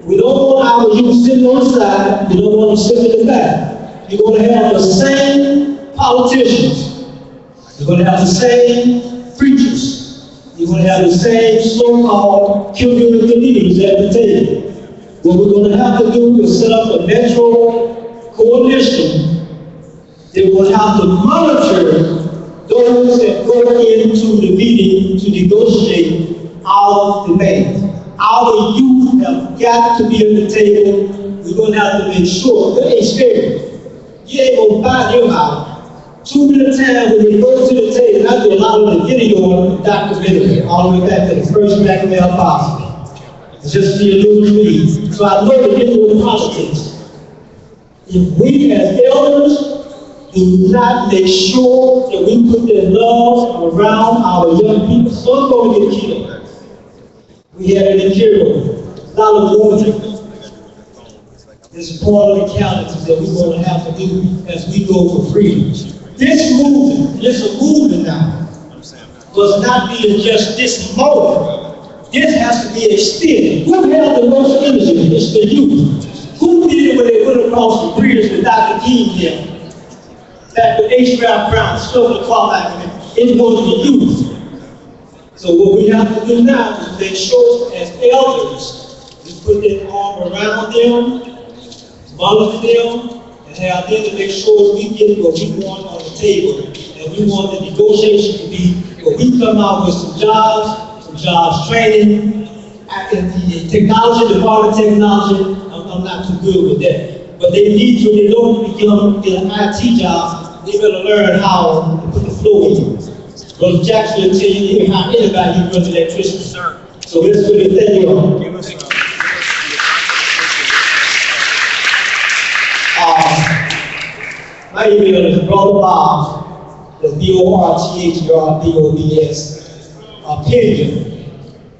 We don't want our youth sitting on the side. We don't want them sitting in the back. You're going to have the same politicians. You're going to have the same preachers. You're going to have the same so-called community leaders at the table. What we're going to have to do is set up a metro coalition. They will have to monitor those that go into the meeting to negotiate our demands. Our youth have got to be at the table. We're going to have to make sure they ain't scared. You ain't going to buy them out. Too many times when they go to the table, I do a lot of the video on documentary, all the way back to the first black male possible. It's just be a little me. So I know the people in politics. If we as elders do not make sure that we put the love around our young people, some going to get killed. We had it in Cairo, a lot of warning. It's part of the challenges that we're going to have to do as we go for freedom. This movement, it's a movement now, was not being just this moment. This has to be extended. Who held the most energy? It's the youth. Who did it when they went across the bridge with Dr. King there? Back with A.C.A.B Brown, stole the car back in it. It was the youth. So what we have to do now is make sure as elders, we put that arm around them, monitor them, and have them to make sure we get what we want on the table. And we want the negotiation to be where we come out with some jobs training, the technology, the part of technology, I'm not too good with that. But they need to, they don't get an IT job, they better learn how to put the flow in. Brother Jackson will tell you how anybody can run electricity. So let's put it there. My email is Brother Bob, that's BORTHERBOBS, opinion,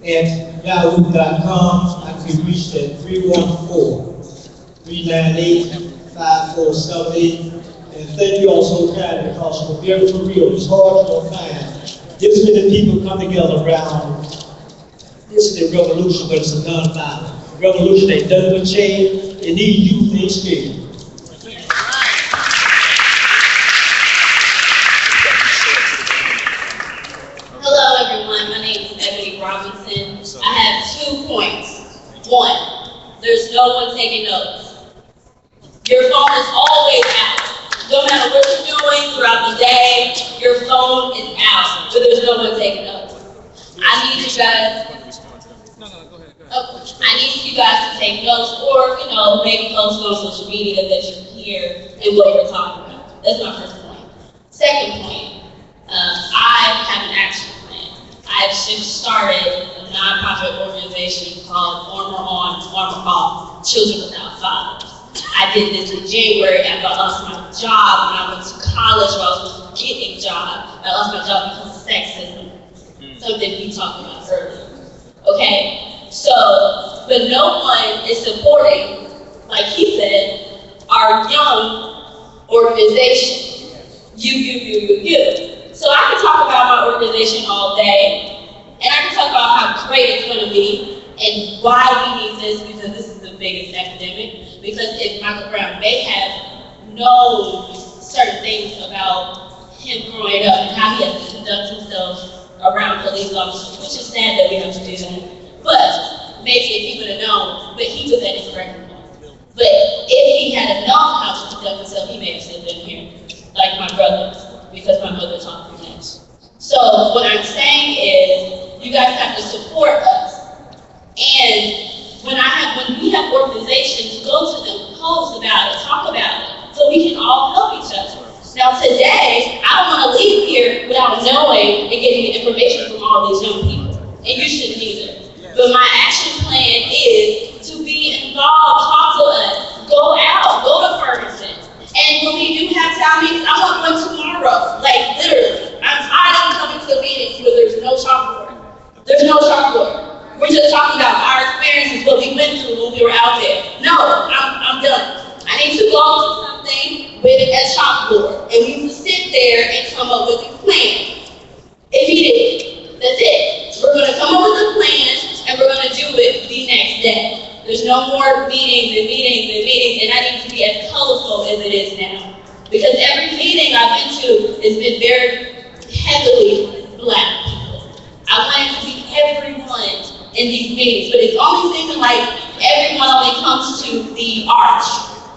at yahoo.com. I can be reached at 314-398-5478. And thank you all so kindly, because we're very for real. It's hard to find this many people come together around. This is a revolution, but it's a non-violent revolution. Ain't done with change. It needs youth and spirit. Hello everyone, my name is A.C.A.B. I have 2 points. 1, there's no one taking notes. Your phone is always out. No matter what you're doing throughout the day, your phone is out, but there's no one taking notes. I need you guys. I need you guys to take notes, or maybe post on social media that you hear and what you're talking about. That's my first point. Second point, I have an action plan. I've just started a nonprofit organization called Armor On, Armor Off, Children Without Fathers. I did this in January after I lost my job when I went to college where I was supposed to get a job. I lost my job because of sexism, something we talked about earlier. Okay, so, but no one is supporting, like he said, our young organization. You. So I can talk about my organization all day, and I can talk about how great it's going to be, and why we need this, because this is the biggest epidemic. Because if Michael Brown may have known certain things about him growing up and how he has to conduct himself around police officers, which is sad that we have to do that. But maybe if he would have known, but he was at his breaking point. But if he had known how to conduct himself, he may have still been here, like my brother, because my mother taught me that. So what I'm saying is, you guys have to support us. And when we have organizations, go to them, post about it, talk about it, so we can all help each other. Now today, I don't want to leave here without knowing and getting information from all these young people, and you shouldn't either. But my action plan is to be involved, talk to us, go out, go to Ferguson. And when we do have town meetings, I want one tomorrow, like literally. I'm tired of coming to meetings where there's no chalkboard. There's no chalkboard. We're just talking about our experiences, what we went through when we were out there. No, I'm done. I need to go to something with a chalkboard, and we need to sit there and come up with a plan. If he did, that's it. We're gonna come up with a plan, and we're gonna do it the next day. There's no more meetings, and I need to be as colorful as it is now. Because every meeting I've been to has been very heavily Black people. I want it to be everyone in these meetings, but it's only seeming like everyone only comes to the arch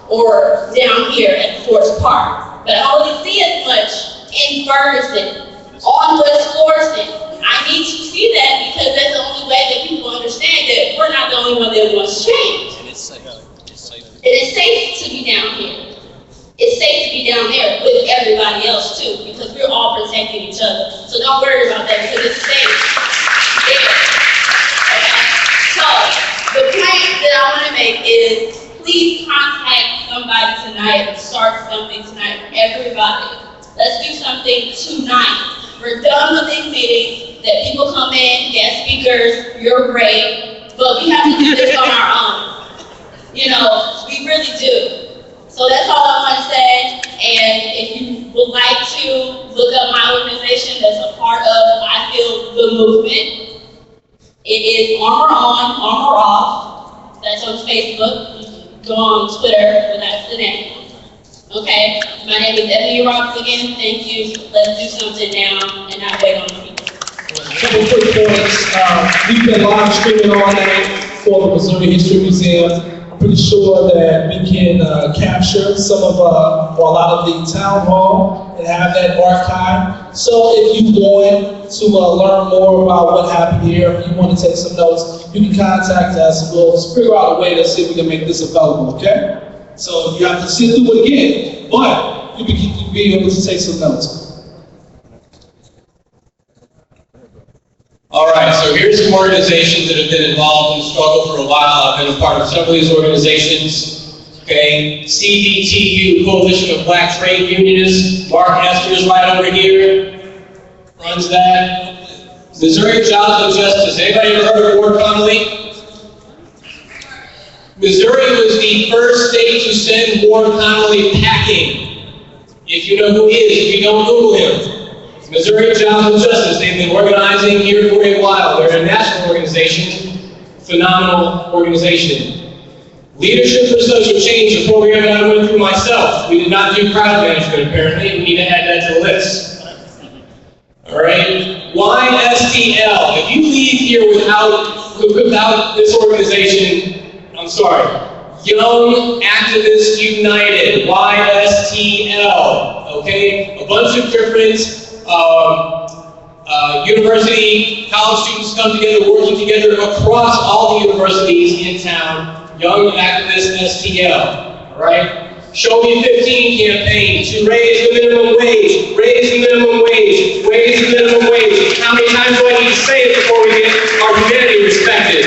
or down here at Forest Park. But I don't really see as much in Ferguson, on West Florissant. I need to see that because that's the only way that people understand that we're not the only one that wants change. And it's safe. It is safe to be down here. It's safe to be down there with everybody else too, because we're all protecting each other. So don't worry about that because it's safe there. So, the point that I want to make is, please contact somebody tonight or start something tonight for everybody. Let's do something tonight. We're done with these meetings, that people come in, guest speakers, you're great, but we have to do this on our own. We really do. So that's all I want to say, and if you would like to look up my organization that's a part of, I feel, the movement. It is Armor On, Armor Off. That's on Facebook. You can go on Twitter, but that's the name. Okay? My name is A.C.A.B. again. Thank you. Let's do something now and not wait on people. A couple quick points. We've been live streaming all night for the Missouri History Museum. I'm pretty sure that we can capture some of, or a lot of the town hall and have that archived. So if you want to learn more about what happened here, if you want to take some notes, you can contact us. We'll figure out a way to see if we can make this available, okay? So you have to sit through it again, but you can be able to take some notes. All right, so here's some organizations that have been involved in the struggle for a while. I've been a part of several of these organizations. Okay, CDTU, Coalition of Black Trade Unionists. Mark Esther's right over here, runs that. Missouri Jobs and Justice. Anybody ever heard of Ward Connolly? Missouri was the first state to send Ward Connolly packing. If you know who he is, if you don't, Google him. Missouri Jobs and Justice, they've been organizing here for a while. They're a national organization, phenomenal organization. Leadership for Social Change, a program that I went through myself. We did not do crowd management, apparently. We need to add that to the list. All right? YSTL, if you leave here without this organization, I'm sorry. Young Activists United, YSTL, okay? A bunch of different university, college students come together, working together across all the universities in town. Young Activist STL, all right? Show Me 15 campaign to raise the minimum wage, raise the minimum wage, raise the minimum wage. How many times do I need to say it before we get our humanity respected?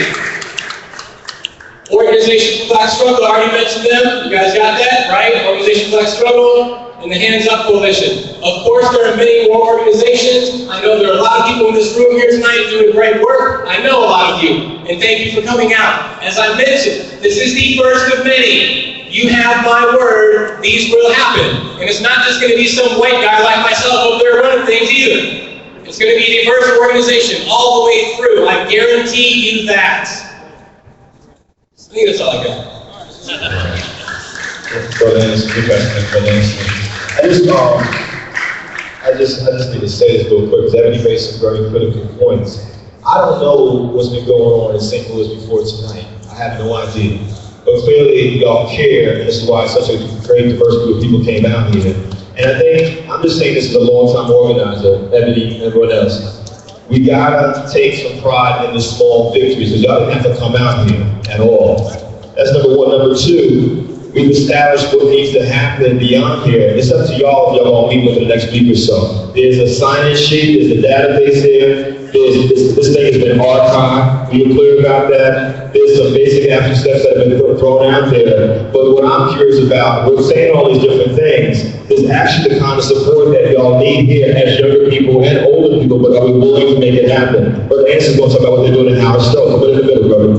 Organization for Black Struggle, I already mentioned them. You guys got that, right? Organization for Black Struggle and the Hands Up Coalition. Of course, there are many more organizations. I know there are a lot of people in this room here tonight doing great work. I know a lot of you, and thank you for coming out. As I mentioned, this is the first of many. You have my word, these will happen. And it's not just going to be some white guy like myself up there running things either. It's going to be a diverse organization all the way through. I guarantee you that. I think that's all I got. I just need to say this real quick, because Ebony made some very critical points. I don't know what's been going on in St. Louis before tonight. I have no idea. But clearly, y'all care, and this is why such a great diverse group of people came out here. And I think, I'm just saying this as a long-time organizer, Ebony and everyone else. We gotta take some pride in the small victories, because y'all didn't have to come out here at all. That's number one. Number two, we've established what needs to happen beyond here. It's up to y'all if y'all want to meet within the next week or so. There's a sign-in sheet, there's a database here, this thing has been archived, we were clear about that. There's some basic action steps that have been thrown out there. But what I'm curious about, we're saying all these different things, is actually the kind of support that y'all need here as younger people and older people, but are we willing to make it happen? Brother Anson's going to talk about what they're doing in Howard Stone. Come in the middle, brother.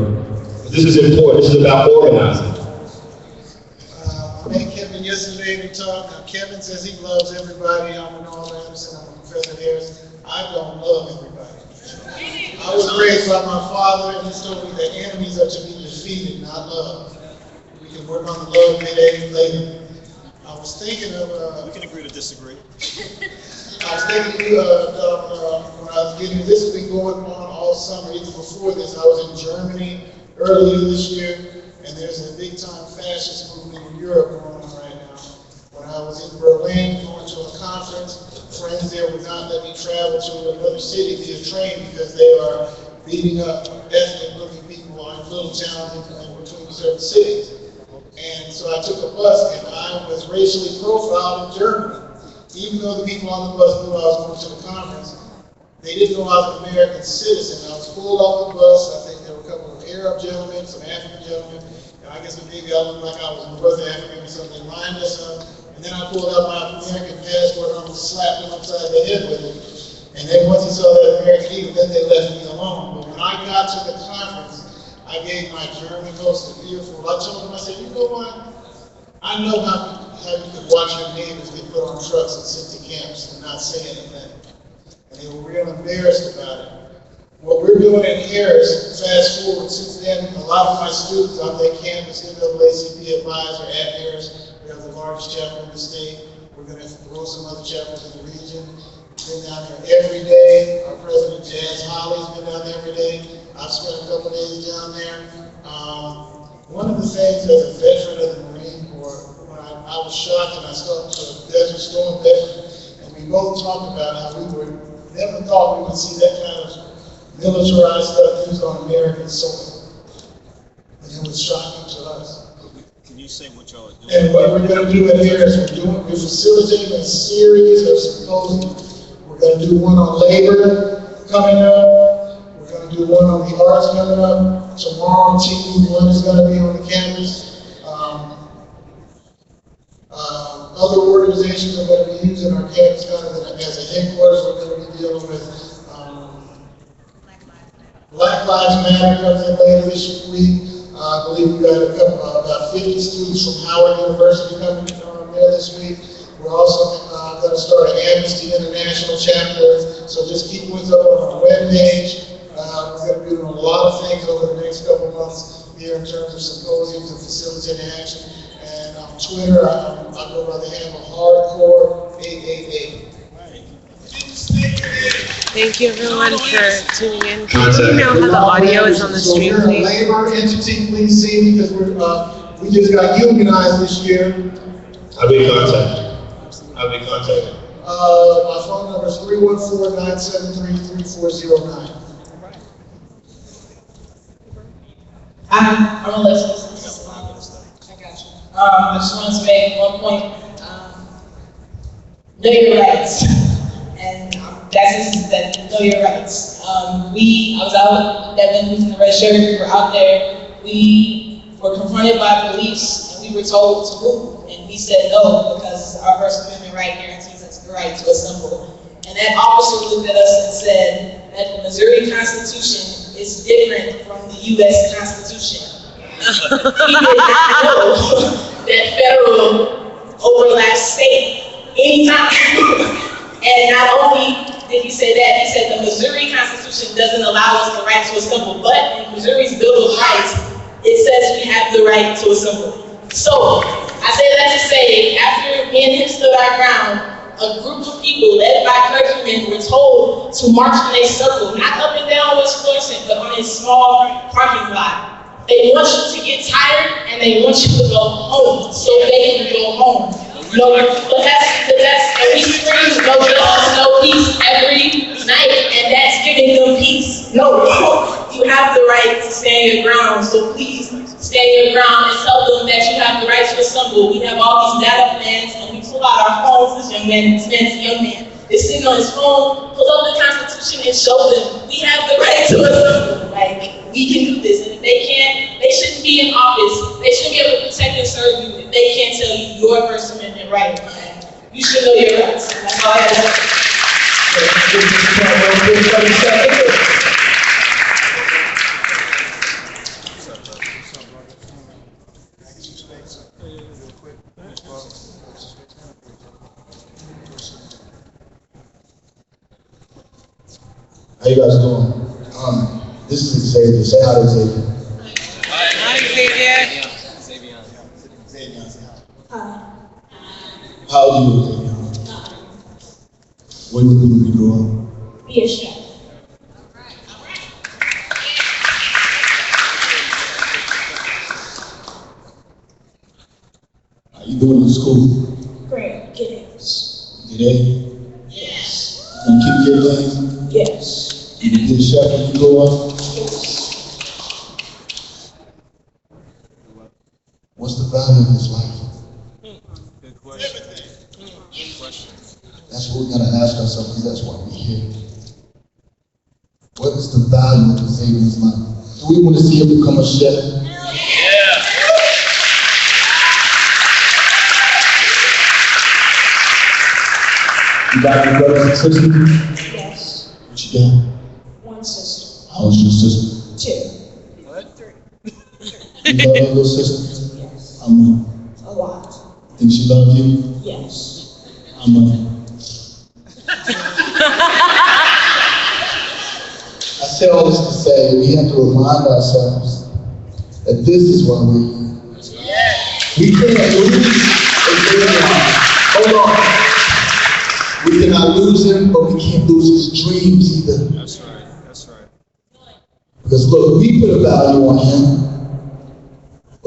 This is important, this is about organizing. I met Kevin yesterday, we talked. Now, Kevin says he loves everybody. I'm an Anderson, I'm Professor Harris. I don't love everybody. I was raised by my father, and he told me that enemies are to be defeated, not loved. We can work on the love later. I was thinking of... we can agree to disagree. I was thinking when I was getting this has been going on all summer, even before this. I was in Germany earlier this year, and there's a big-time fascist movement in Europe going on right now. When I was in Berlin going to a conference, friends there would not let me travel to another city via train because they are beating up ethnic-looking people in little towns in between certain cities. And so I took a bus, and I was racially profiled in Germany. Even though the people on the bus knew I was going to the conference, they didn't know I was an American citizen. I was pulled off the bus. I think there were a couple of Arab gentlemen, some African gentlemen, and I guess maybe I looked like I was North African or something, lined us up. And then I pulled out my American passport and almost slapped them upside the head with it. And then once he saw that American eagle, then they left me alone. But when I got to the conference, I gave my German host a earful. I told him, I said, you know what? I know how you could watch your neighbors get put on trucks and sent to camps and not say anything. And they were real embarrassed about it. What we're doing in Harris, fast forward since then, a lot of my students on their campus, A.C.A.B advisor at Harris, we have the largest chapter in the state. We're going to grow some other chapters in the region. Been down there every day. Our president, Jazz Holly's been down there every day. I've spent a couple days down there. One of the things as a veteran of the Marine Corps, when I was shocked and I stopped to a Desert Storm veteran, and we both talked about how we never thought we would see that kind of militarized stuff used on American soil. And it was shocking to us. Can you say what y'all are doing? And what we're going to do in here is we're facilitating a series of symposiums. We're going to do one on labor coming up. We're going to do one on the arts coming up. Tomorrow, TV1 is going to be on the campus. Other organizations are going to be using our campus kind of as a headquarters. We're going to be dealing with Black Lives Matter comes in later this week. I believe we've got about 50 students from Howard University coming there this week. We're also going to start an Amnesty International chapter, so just keep with us on our webpage. We're going to be doing a lot of things over the next couple months here in terms of symposiums and facilitating action. And on Twitter, I go by the handle Hardcore 888. Thank you everyone for tuning in. Can you know how the audio is on the stream, so please? Labor entity, please see, because we just got unionized this year. I'll be contacted. My phone number is 314-973-3409. I'm Alexis. I got you. I just wanted to make one point. Know your rights. And that's just that, know your rights. I was out with Devin, who's in the red shirt, we were out there. We were confronted by police and we were told to move. And we said no, because our First Amendment right guarantees us the right to assemble. And that officer looked at us and said that the Missouri Constitution is different from the US Constitution. He did not know that federal overlaps state anytime. And not only did he say that, he said the Missouri Constitution doesn't allow us the right to assemble, but in Missouri's Bill of Rights, it says we have the right to assemble. So, I say that to say, after me and him stood our ground, a group of people led by clergymen were told to march in a circle, not up and down West Florissant, but on a small parking lot. They want you to get tired and they want you to go home so they can go home. No, but and we scream no justice, no peace every night, and that's giving them peace. No, you have the right to stand your ground, so please stand your ground and tell them that you have the right to assemble. We have all these data plans, and we pull out our phones. This young man is sitting on his phone, pull up the Constitution and show them we have the right to assemble. Like, we can do this, and if they can't, they shouldn't be in office. They shouldn't be able to protect and serve you if they can't tell you your First Amendment right. You should know your rights. That's all I have to say. How you guys doing? This is Xavier. Say hi to Xavier. Hi, Xavier. How old are you, Xavier? What do you think when you grow up? Be a chef. How you doing in school? Great. Get A's. Get A? Yes. You gonna keep getting A's? Yes. You gonna be a chef when you grow up? Yes. What's the value of this life? Good question. Good question. That's what we gotta ask ourselves, because that's why we're here. What is the value of Xavier's life? Do we want to see him become a chef? Yeah. You got any brothers and sisters? Yes. What you got? One sister. How old's your sister? 2. What? 3. You love your little sister? Yes. How much? A lot. Think she loves you? Yes. How much? I say all this to say we have to remind ourselves that this is why we're here. We can't lose hold on. We cannot lose him, but we can't lose his dreams either. That's right. That's right. Because look, we put a value on him,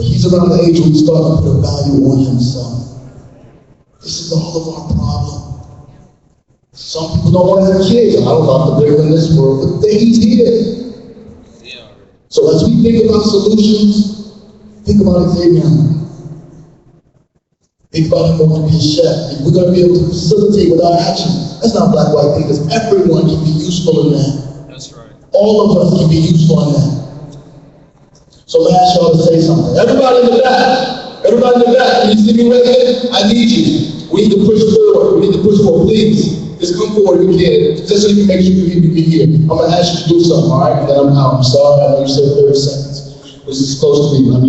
But he's around the age where he's starting to put a value on himself. This is all of our problem. Some people don't want to have kids. I don't have to bring them in this world, but he's here. So as we think about solutions, think about A.C.A.B. Think about him wanting to be a chef. If we're going to be able to facilitate with our actions, that's not black, white thing, because everyone can be useful in that. That's right. All of us can be useful in that. So I'm going to ask y'all to say something. Everybody in the back, can you see me right here? I need you. We need to push forward. Please. Just come forward if you can, just so you can make sure you can be here. I'm going to ask you to do something, all right? And then I'm out. I'm sorry, I know you said 30 seconds, which is close to me, but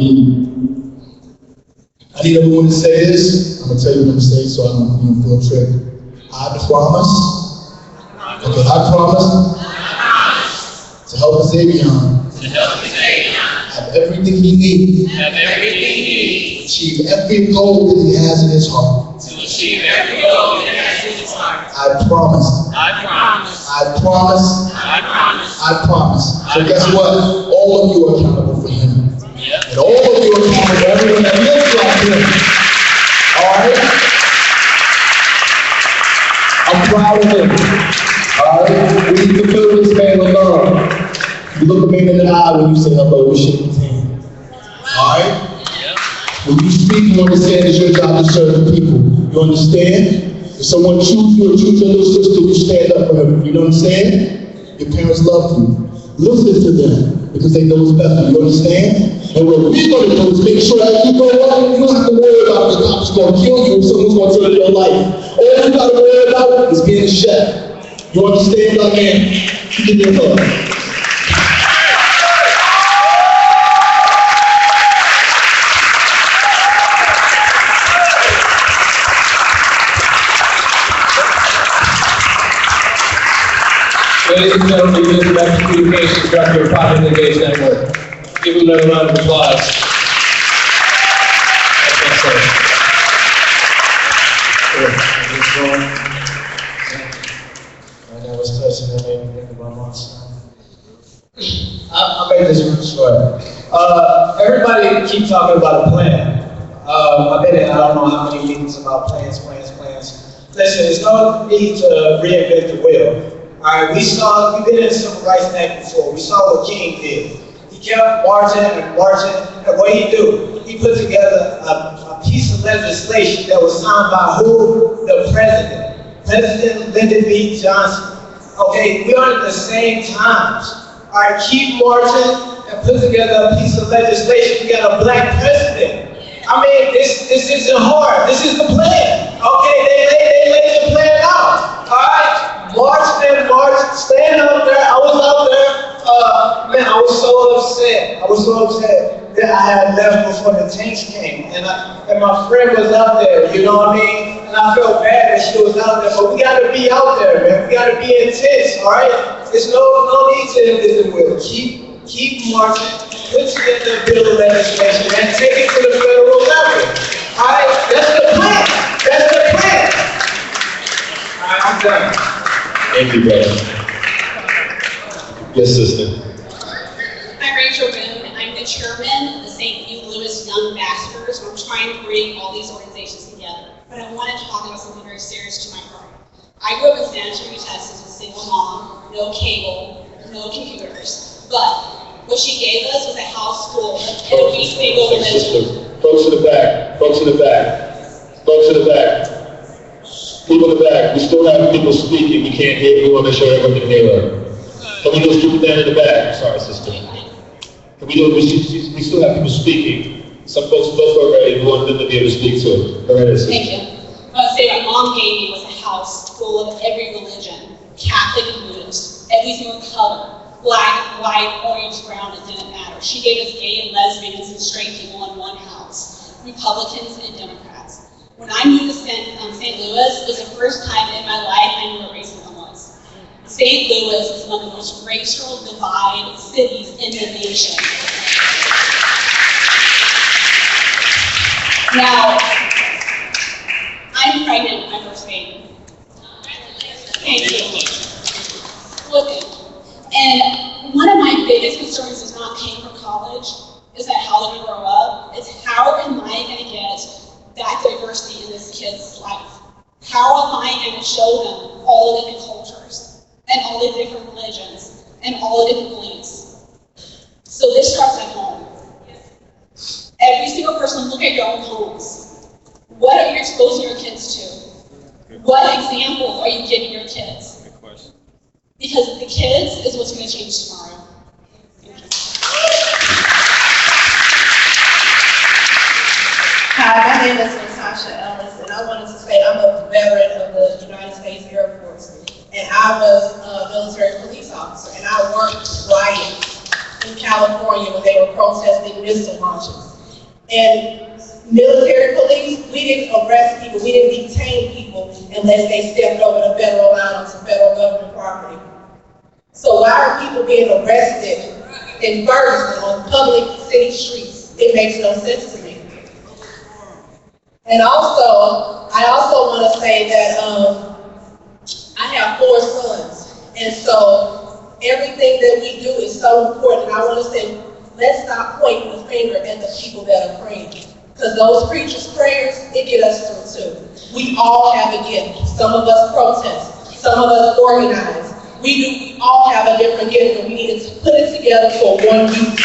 I need everyone to say this. I'm going to tell you what I'm going to say so I don't feel tricked. I promise to help A.C.A.B. have everything he needs. Achieve every goal that he has in his heart. I promise. So guess what? All of you are accountable for him. And all of you are accountable for everyone that looks like him. Alright? I'm proud of him. Alright? We need to fill this man with love. You look a man in the eye when you say hello, we shake his hand. Alright? When you speak, you understand it's your job to serve the people. You understand? If someone chooses you or chooses your little sister, you stand up for her. You understand? Your parents love you. Listen to them because they know it's better. You understand? And what we're going to do is make sure that you go on. You don't have to worry about the cops going to kill you or someone's going to turn your life. All you got to worry about is being a chef. You understand, young man? Give me a hug. Ladies and gentlemen, this is the Communications Director of Project Engage Network. Give him another round of applause. I was touching that made me think about my son. I'll make this real short. Everybody keep talking about a plan. I've been in I don't know how many meetings about plans. Listen, there's no need to reinvent the wheel. Alright, we've been in the Civil Rights Act before. We saw what King did. He kept marching, and what did he do? He put together a piece of legislation that was signed by who? The president. President Lyndon B. Johnson. Okay, we are in the same times. Alright, keep marching and put together a piece of legislation. We got a black president. I mean, this isn't hard. This is the plan. Okay, they laid the plan out. Alright? March, stand up there. I was out there. Man, I was so upset that I had left before the tanks came. And my friend was out there, you know what I mean? And I felt bad that she was out there. But we gotta be out there, man. We gotta be intense, alright? There's no need to invent the wheel. Keep marching, put together a bill of legislation, and take it to the federal level. Alright? That's the plan. Alright, I'm done. Thank you, brother. Yes, sister. I'm Rachel Boone. I'm the chairman of the St. Louis Young Ambassadors. I'm trying to bring all these organizations together. But I want to talk about something very serious to my heart. I grew up in San Antonio, Texas, as a single mom, no cable, no computers. But what she gave us was a house full of every single religion. Folks in the back. People in the back, we still have people speaking, we can't hear, we want to make sure everyone can hear her. Can we just keep it down in the back? Sorry, sister. Can we we still have people speaking. Some folks already, we want them to be able to speak to it. Go ahead, sister. Thank you. I would say my mom gave me was a house full of every religion, Catholic and Buddhist, every single color, black, white, orange, brown, it didn't matter. She gave us gay and lesbians and straight people in one house, Republicans and Democrats. When I moved to St. Louis, it was the first time in my life I knew what racism was. St. Louis is one of the most racial divided cities in the nation. Now, I'm pregnant with my first baby. Thank you. Look, and one of my biggest concerns is not paying for college, is that how they're gonna grow up? It's how am I gonna get that diversity in this kid's life? How am I gonna show them all the different cultures and all the different religions and all the different beliefs? So this starts at home. Every single person, look at your own homes. What are you exposing your kids to? What examples are you giving your kids? Good question. Because the kids is what's going to change tomorrow. Hi, my name is Natasha Ellis, and I wanted to say I'm a veteran of the United States Air Force, and I was a military police officer, and I worked riots in California when they were protesting missile launches. And military police, we didn't arrest people, we didn't detain people unless they stepped over the federal line on some federal government property. So why are people being arrested in Ferguson on public city streets? It makes no sense to me. And also, I also want to say that I have 4 sons, and so everything that we do is so important. I want to say, let's stop pointing the finger at the people that are praying, because those preachers' prayers, it get us through too. We all have a gift. Some of us protest, some of us organize. We all have a different gift, and we need to put it together for one youth.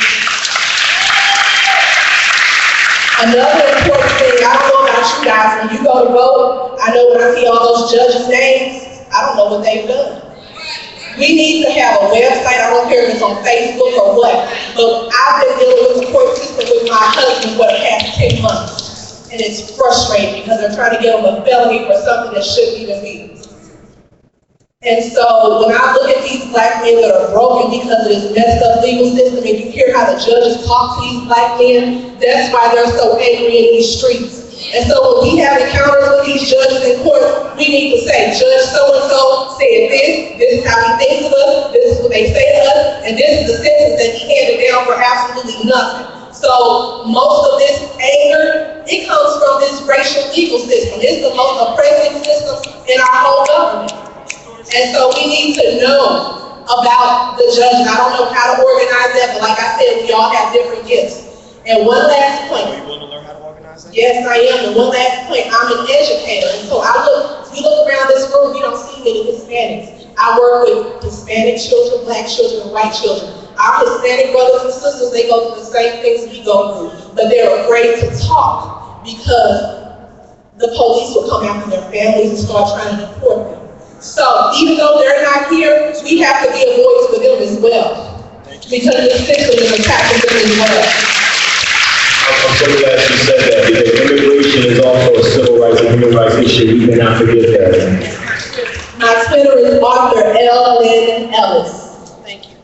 Another important thing, I don't know about you guys, when you go to vote, I know when I see all those judges' names, I don't know what they've done. We need to have a website, I don't care if it's on Facebook or what, but I've been dealing with the court system with my husband for the past 10 months, and it's frustrating because they're trying to get him a felony for something that shouldn't even be. And so when I look at these black men that are broken because of this messed up legal system, and you hear how the judges talk to these black men, that's why they're so angry in these streets. And so when we have encounters with these judges in court, we need to say, Judge so-and-so said this is how he thinks of us, this is what they say to us, and this is the sentence that he handed down for absolutely nothing. So most of this anger, it comes from this racial legal system. It's the most oppressive system in our whole government. And so we need to know about the judges. I don't know how to organize that, but like I said, we all have different gifts. And one last point. Are you willing to learn how to organize that? Yes, I am. And one last point, I'm an educator. And so if you look around this room, you don't see many Hispanics. I work with Hispanic children, black children, and white children. Our Hispanic brothers and sisters, they go through the same things we go through, but they're afraid to talk because the police will come after their families and start trying to deport them. So even though they're not here, we have to be a voice for them as well, because the system is attacking them as well. I'm so glad you said that, because immigration is also a civil rights and human rights issue. We cannot forget that. My Twitter is Author L. Lynn Ellis. Thank you.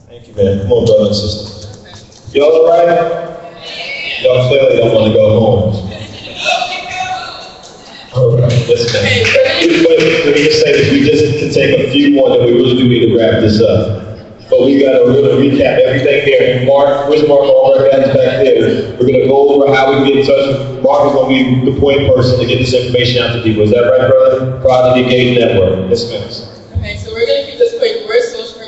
Thank you, man. Come on, brother and sister. Y'all all right? Y'all clearly don't want to go home. All right, listen, man. Let me just say this. We just can take a few more, then we really do need to wrap this up. But we got to really recap everything here. And Mark, where's Mark? All our guys back there. We're going to go over how we can get in touch with Mark. Is going to be the point person to get this information out to people. Is that right, brother? Proud to the Engage Network. Yes, ma'am. Okay, so we're going to keep this quick. We're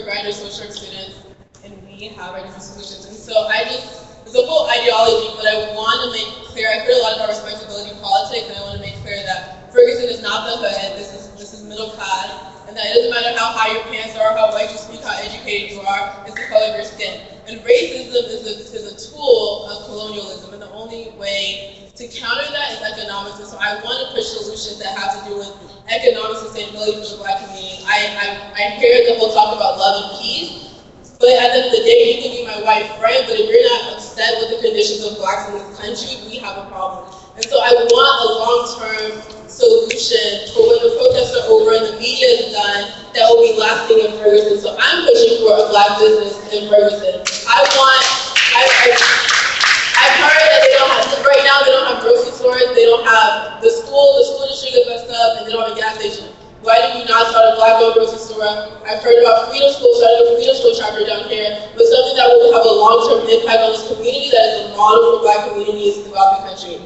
grinder social work students, and we have our different solutions. And so there's a whole ideology, but I want to make clear, I heard a lot about responsibility politics, and I want to make clear that Ferguson is not the hood. This is middle class, and that it doesn't matter how high your pants are, how white you speak, how educated you are, it's the color of your skin. And racism is a tool of colonialism, and the only way to counter that is economics. And so I want to push solutions that have to do with economic sustainability for the black community. I hear the whole talk about love and peace, but at the end of the day, you can be my white friend, but if you're not upset with the conditions of blacks in this country, we have a problem. And so I want a long-term solution for when the protests are over and the media is done that will be lasting in Ferguson. So I'm pushing for a black business in Ferguson. I've heard that they don't have, right now they don't have grocery stores, they don't have the school district is messed up, and they don't have a gas station. Why do you not start a black-owned grocery store? I've heard about Freedom School, starting a Freedom School chapter down here, but something that will have a long-term impact on this community that is a model for black communities throughout the country.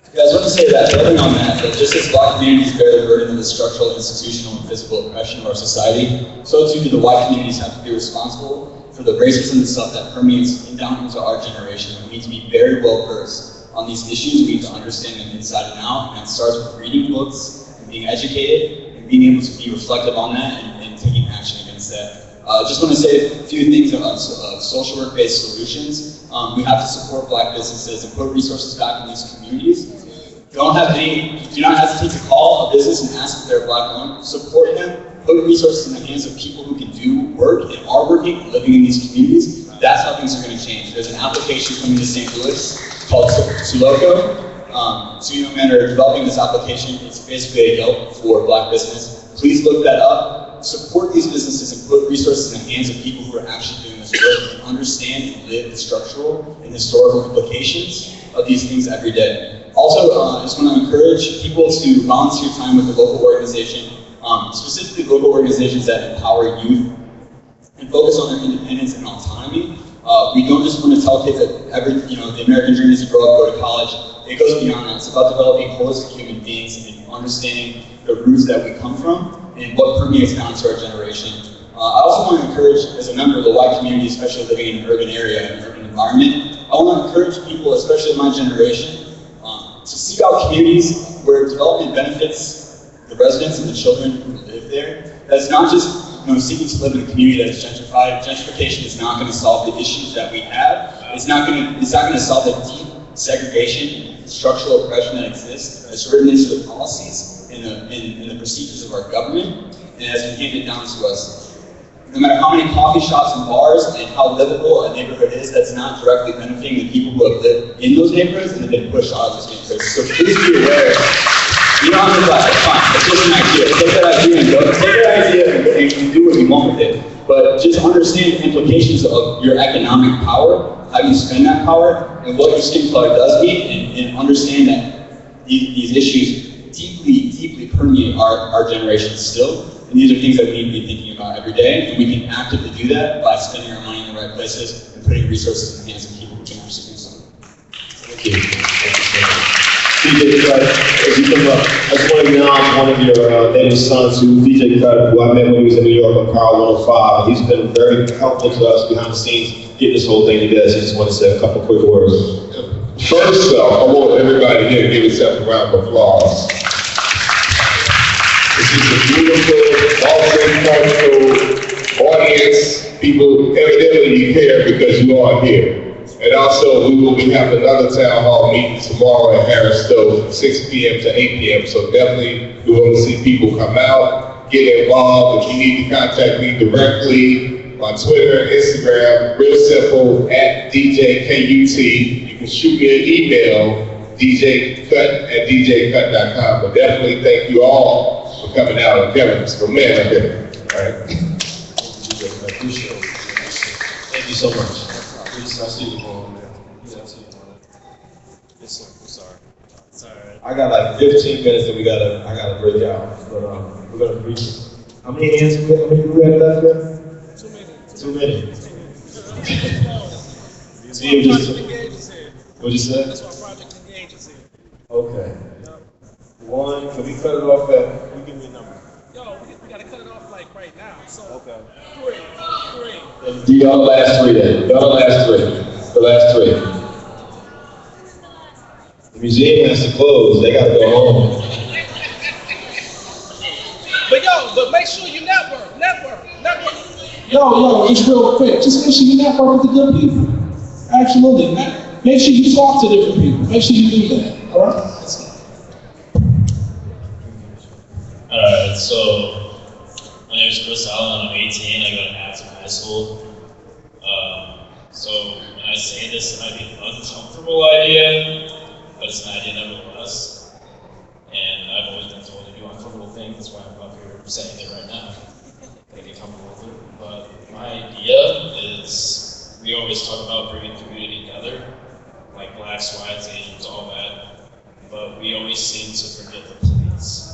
Yeah, I was going to say that, building on that just as black communities bear the burden of the structural, institutional, and physical oppression of our society, so too do the white communities have to be responsible for for the racism and stuff that permeates down into our generation. We need to be very well versed on these issues. We need to understand them inside and out, and it starts with reading books and being educated and being able to be reflective on that and taking action against that. I just want to say a few things about social work-based solutions. We have to support Black businesses and put resources back in these communities. Do not hesitate to call a business and ask if they're Black owned. Support them. Put resources in the hands of people who can do work and are working and living in these communities. That's how things are going to change. There's an application coming to St. Louis called Suloco. Two young men are developing this application. It's basically a Yelp for Black business. Please look that up. Support these businesses and put resources in the hands of people who are actually doing this work and understand and live the structural and historical implications of these things every day. Also, I just want to encourage people to volunteer time with the local organization, specifically local organizations that empower youth and focus on their independence and autonomy. We don't just want to tell kids that the American dream is to grow up, go to college. It goes beyond that. It's about developing holistic human beings and understanding the roots that we come from and what permeates down to our generation. I also want to encourage, as a member of the white community, especially living in an urban area, an urban environment, I want to encourage people, especially my generation, to seek out communities where development benefits the residents and the children who live there. That's not just seeking to live in a community that is gentrified. Gentrification is not going to solve the issues that we have. It's not going to solve the deep segregation and structural oppression that exists that's written into the policies and the procedures of our government and has been handed down to us. No matter how many coffee shops and bars and how livable a neighborhood is, that's not directly benefiting the people who have lived in those neighborhoods and have been pushed out of those neighborhoods. So please be aware. You don't have to buy it, fine. It's just an idea. Take that idea and go. Take that idea and do what you want with it. But just understand the implications of your economic power, how you spend that power, and what your skin color does mean, and understand that these issues deeply permeate our generation still. And these are things that we need to be thinking about every day, and we can actively do that by spending our money in the right places and putting resources in the hands of people who can actually do something. Thank you. DJ Cut, as you come up, I just want to acknowledge one of your native sons, DJ Cut, who I met when he was in New York on Carl 105, and he's been very helpful to us behind the scenes, getting this whole thing together. So I just want to say a couple quick words. First off, I want everybody here to give yourself a round of applause. This is a beautiful, multicultural audience. People, evidently you care because you are here. And also, we will be having another town hall meeting tomorrow at Harris Stove, 6 p.m. to 8 p.m. So definitely, we want to see people come out, get involved. If you need to contact me directly on Twitter and Instagram, real simple, at DJKUT. You can shoot me an email, djcut@djcut.com. But definitely thank you all for coming out and Kevin. So man, I'm here. All right. Thank you so much. I see you, man. Yeah, I see you, man. Yes, sir. I'm sorry. It's all right. I got like 15 minutes that I gotta break out. But we're gonna reach it. How many hands do we have? How many do we have left there? Too many. What'd you say? That's why Project Engage is here. Okay. One, can we cut it off at? You give me a number. Yo, we gotta cut it off like right now. So Okay. three. Do y'all the last three then? Y'all the last three. The last three. The museum has to close. They gotta go home. But make sure you network. Yo, just real quick. Just make sure you network with the good people. Absolutely. Make sure you talk to different people. Make sure you do that. All right? Alright, so my name is Chris Allen, I'm 18, I go to Acton High School. So when I say this, it might be an uncomfortable idea, but it's an idea nevertheless. And I've always been told to do uncomfortable things, that's why I'm up here saying it right now. I get comfortable with it. But my idea is, we always talk about bringing community together, like blacks, whites, Asians, all that. But we always seem to forget the police.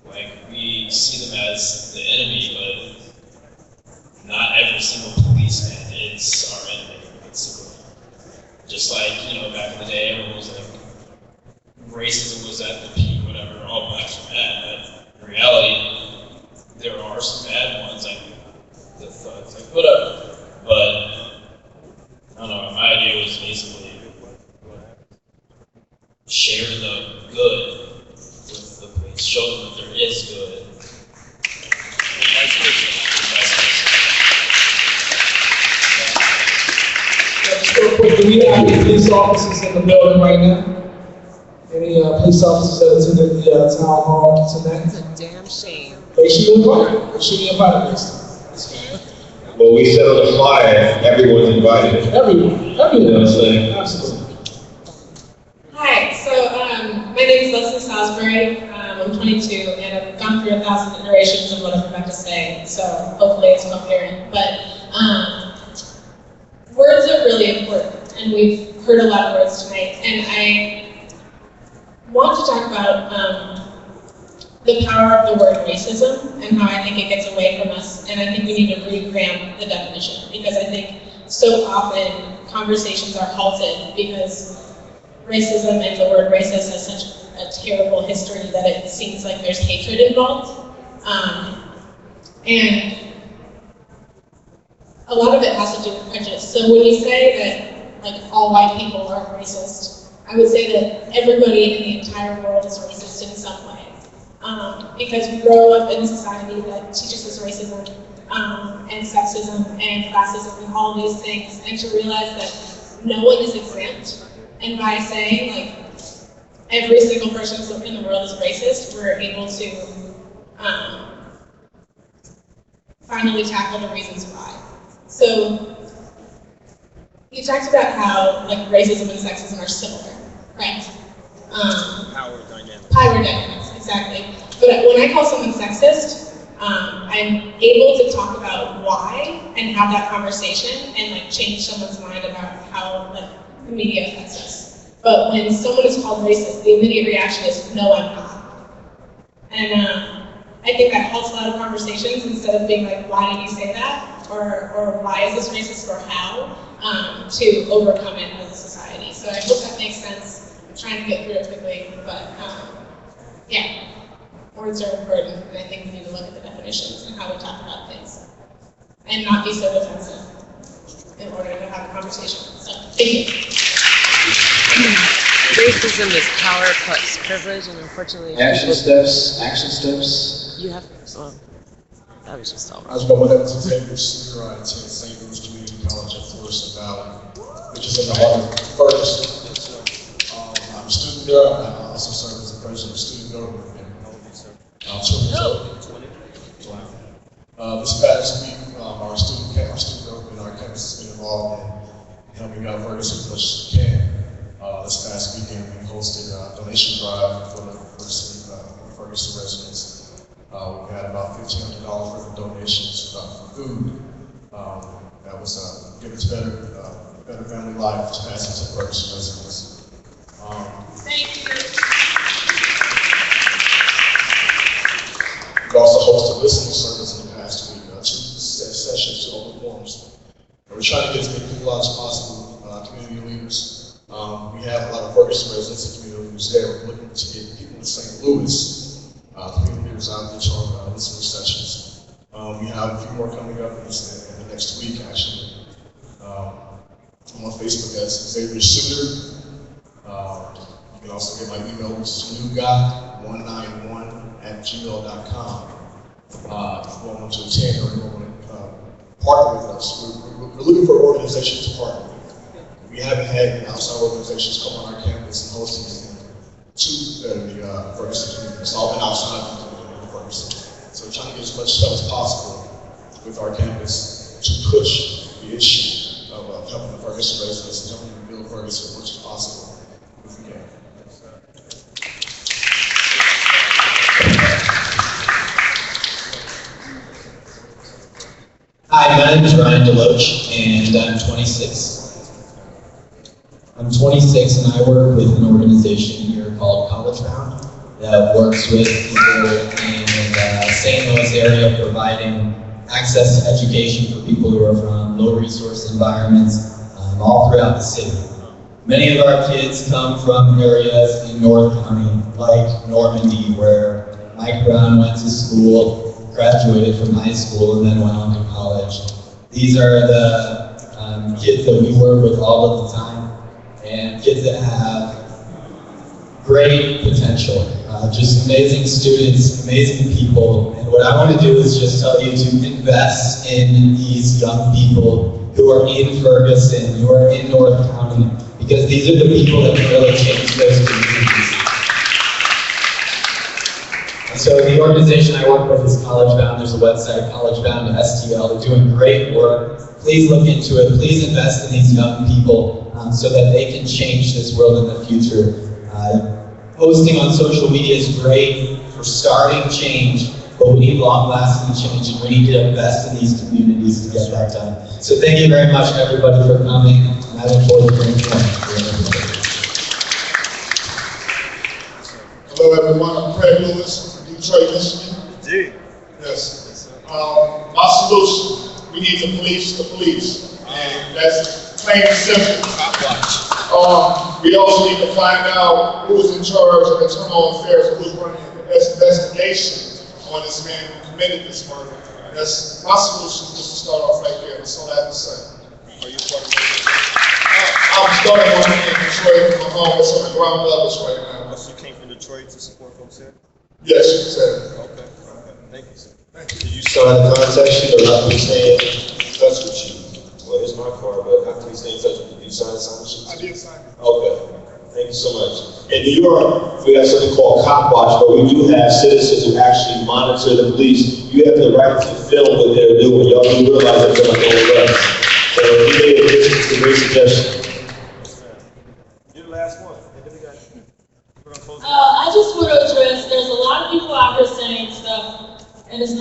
Like, we see them as the enemy, but not every single policeman is our enemy, basically. Just like, back in the day, everyone was like, racism was at the peak, whatever, all blacks were bad, but in reality, there are some bad ones, like the thugs, like whatever. show them that there is good. Vice versa. Just real quick, do we have any police officers in the building right now? Any police officers that attended the town hall tonight? It's a damn shame. Make sure you invite them. Make sure you invite them next time. Well, we said on the flyer, everyone's invited. Everyone. You know what I'm saying? Absolutely. Hi, so my name is Leslie Salisbury. I'm 22 and I've gone through 1,000 iterations of what I'm about to say, so hopefully it's coherent. But words are really important, and we've heard a lot of words tonight. And I want to talk about the power of the word racism and how I think it gets away from us. And I think we need to revamp the definition, because I think so often conversations are halted because racism and the word racist has such a terrible history that it seems like there's hatred involved. And a lot of it has to do with prejudice. So when you say that like all white people are racist, I would say that everybody in the entire world is racist in some way. Because we grow up in a society that teaches us racism and sexism and classism and all these things, and to realize that no one is exempt. And by saying like every single person in the world is racist, we're able to finally tackle the reasons why. So you talked about how like racism and sexism are similar, right? Power dynamics. Power dynamics, exactly. But when I call someone sexist, I'm able to talk about why and have that conversation and like change someone's mind about how like the media affects us. But when someone is called racist, the immediate reaction is, no, I'm not. And I think that halts a lot of conversations instead of being like, why did you say that? Or why is this racist, or how? To overcome it as a society. So I hope that makes sense. I'm trying to get through it quickly, but yeah. Words are important, and I think we need to look at the definitions and how we talk about things. And not be so defensive in order to have a conversation. So, thank you. Racism is power plus privilege, and unfortunately, Action steps. you have. Well, that was just all. I was going to Xavier Senior. I attend St. Louis Community College at Florissant Valley, which is in the heart of Ferguson. I'm a student there. I also serve as the president of student government there. I'm 20 years old. This past week, our student government, our campus has been involved in helping out Ferguson as much as we can. This past weekend, we hosted a donation drive for the Ferguson residents. We had about $1,500 worth of donations for food that was given to better family life to pass it to Ferguson residents. Thank you. We also hosted a listening service in the past week, 2 sessions, 2 open forums. We're trying to get as many people out as possible, community leaders. We have a lot of Ferguson residents and community leaders there. We're looking to get people in St. Louis, community leaders out there to listening sessions. We have a few more coming up in the next week, actually. I'm on Facebook as Xavier Shooter. You can also get my email, which is newguy191@gmail.com. If you want to attend or you want to partner with us, we're looking for organizations to partner with. We haven't had outside organizations come on our campus and host anything to better the Ferguson community. It's all been outside of Ferguson. So we're trying to get as much help as possible with our campus to push the issue of helping the Ferguson residents and helping build Ferguson as much as possible if we can. Hi, my name is Ryan Deloach, and I'm 26. I'm 26 and I work with an organization here called College Bound that works with people in the St. Louis area, providing access to education for people who are from low resource environments all throughout the city. Many of our kids come from areas in North County, like Normandy, where Mike Brown went to school, graduated from high school, and then went on to college. These are the kids that we work with all of the time, and kids that have great potential. just amazing students, amazing people. And what I want to do is just tell you to invest in these young people who are in Ferguson, who are in North County, because these are the people that can really change those communities. And so the organization I work with is College Bound. There's a website, College Bound STL. They're doing great work. Please look into it. Please invest in these young people so that they can change this world in the future. Posting on social media is great for starting change, but we need long-lasting change, and we need to invest in these communities to get that done. So thank you very much, everybody, for coming, and I look forward to bringing more. Hello, everyone. I'm Craig Lewis from Detroit, Michigan. Indeed. Yes. My solution, we need to police. And that's plain and simple. We also need to find out who's in charge of internal affairs, who's running the investigation on this man who committed this murder. And that's my solution, just to start off right there. That's all I have to say. Are you part of I'm starting one in Detroit from my home. It's on the ground levels right now. So you came from Detroit to support folks here? Yes, you said. Okay. Thank you, sir. Did you sign a contact sheet or how can we stay in touch with you? Well, here's my card, but how can we stay in touch with you? Did you sign a sheet? I did sign it. Okay. Thank you so much. In New York, we have something called Cop Watch, but we do have citizens who actually monitor the police. You have the right to film what they're doing. Y'all do realize that they're not going to run. So if you made a visit, it's a great suggestion. You're the last one. I just want to address, there's a lot of people out there saying stuff, and it's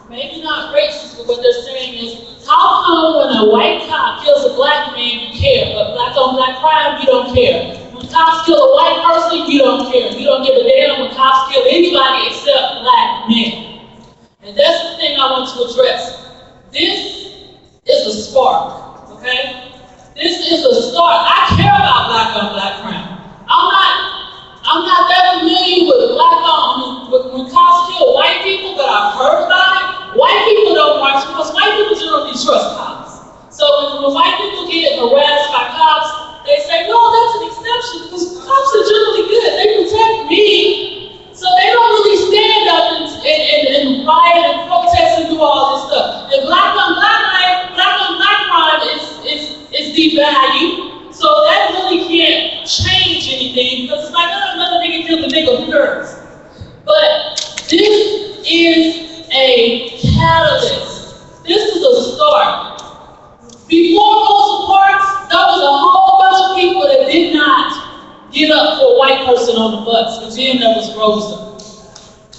maybe not racist, but what they're saying is, how come when a white cop kills a black man, you care, but black on black crime, you don't care? When cops kill a white person, you don't care. You don't give a damn when cops kill anybody except black men. And that's the thing I want to address. This is a spark, okay? This is a start. I care about black on black crime. I'm not that familiar with when cops kill white people, but I've heard about it. White people don't march because white people generally trust cops. So when white people get harassed by cops, they say, no, that's an exception because cops are generally good. They protect me. So they don't really stand up and riot and protest and do all this stuff. And black on black crime is devalued. So that really can't change anything because it's like, oh, another nigga killed a nigga, who cares? But this is a catalyst. This is a start. Before Rosa Parks, there was a whole bunch of people that did not get up for a white person on the bus, and then there was Rosa.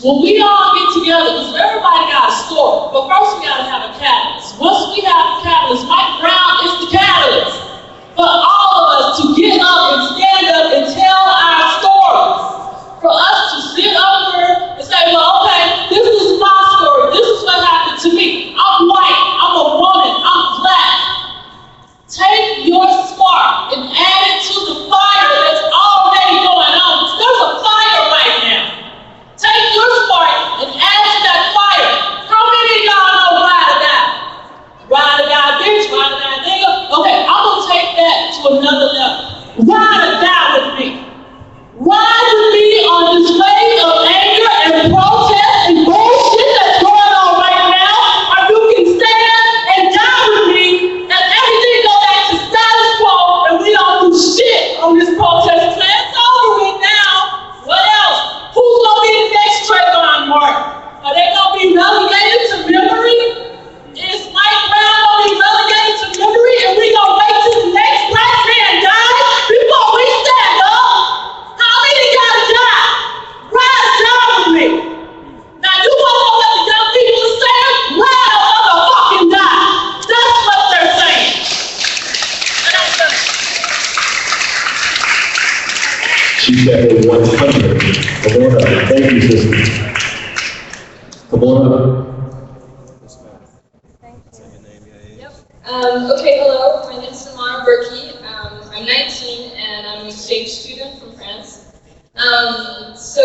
When we all get together, because everybody got a story, but first we gotta have a catalyst. Once we have a catalyst, Mike Brown is the catalyst for all of us to get up and stand up and tell our stories. For us to sit up here and say, well, okay, this is my story. This is what happened to me. I'm white, I'm a woman, I'm black. Take your spark and add it to the fire that's already going on. There's a fire right now. Take your spark and add it to that fire. How many of y'all know ride or die? Ride or die bitch, ride or die nigga. Okay, I'm gonna take that to another level. Ride or die with me. Ride with me on this wave of anger and protest and bullshit that's going on right now, or you can stand and die with me and everything go back to status quo and we don't do shit on this protest plan. It's over with now. What else? Who's gonna be the next Trayvon Martin? Are they gonna be relegated to memory? Is Mike Brown gonna be relegated to memory and we gonna wait till the next black man dies before we stand up? How many gotta die? Ride or die with me. Now you wanna know what the young people are saying? Ride or motherfucking die. That's what they're saying. She said it 100. Come on up. Thank you, sister. Come on up. Okay, hello, my name is Samara Berkey. I'm 19 and I'm an exchange student from France. So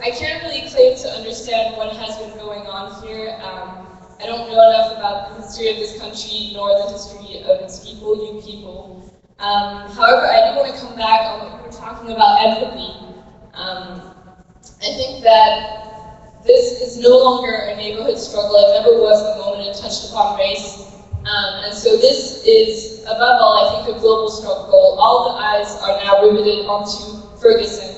I can't really claim to understand what has been going on here. I don't know enough about the history of this country nor the history of its people, you people. However, I do want to come back on what we were talking about empathy. I think that this is no longer a neighborhood struggle. It never was the moment it touched upon race. And so this is, above all, I think, a global struggle. All the eyes are now riveted onto Ferguson.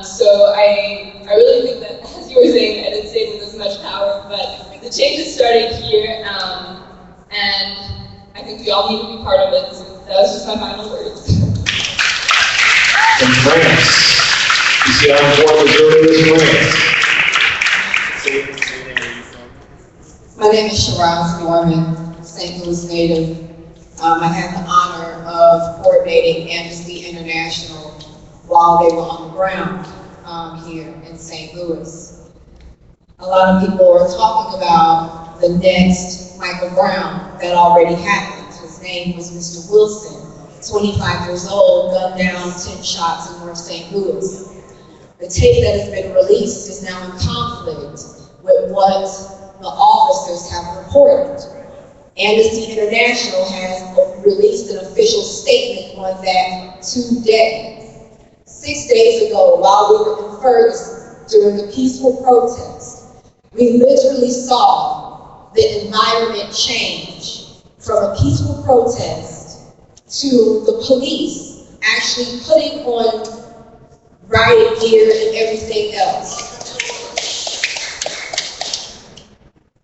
So I really think that, as you were saying, I didn't say it with as much power, but the change is starting here, and I think we all need to be part of it. So that was just my final words. From France. You see how important Missouri is, France? My name is Shiraz Norman, St. Louis native. I had the honor of coordinating Amnesty International while they were on the ground here in St. Louis. A lot of people are talking about the next Michael Brown that already happened. His name was Mr. Wilson, 25 years old, gunned down 10 shots in North St. Louis. The tape that has been released is now in conflict with what the officers have reported. Amnesty International has released an official statement on that today. 6 days ago, while we were in Ferguson during the peaceful protest, we literally saw the environment change from a peaceful protest to the police actually putting on riot gear and everything else.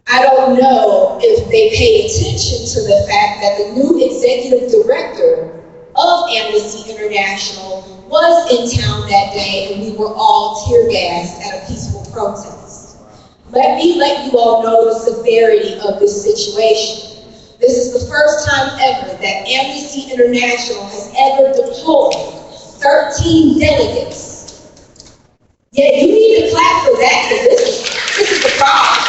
I don't know if they paid attention to the fact that the new executive director of Amnesty International was in town that day and we were all tear gassed at a peaceful protest. Let me let you all know the severity of this situation. This is the first time ever that Amnesty International has ever deployed 13 delegates. Yeah, you need to clap for that because this is the problem.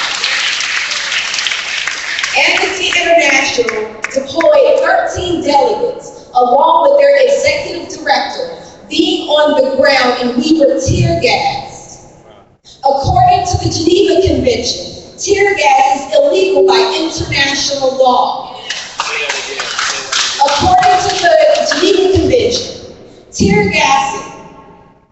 Amnesty International deployed 13 delegates along with their executive director being on the ground and we were tear gassed. According to the Geneva Convention, tear gas is illegal by international law. According to the Geneva Convention, tear gassing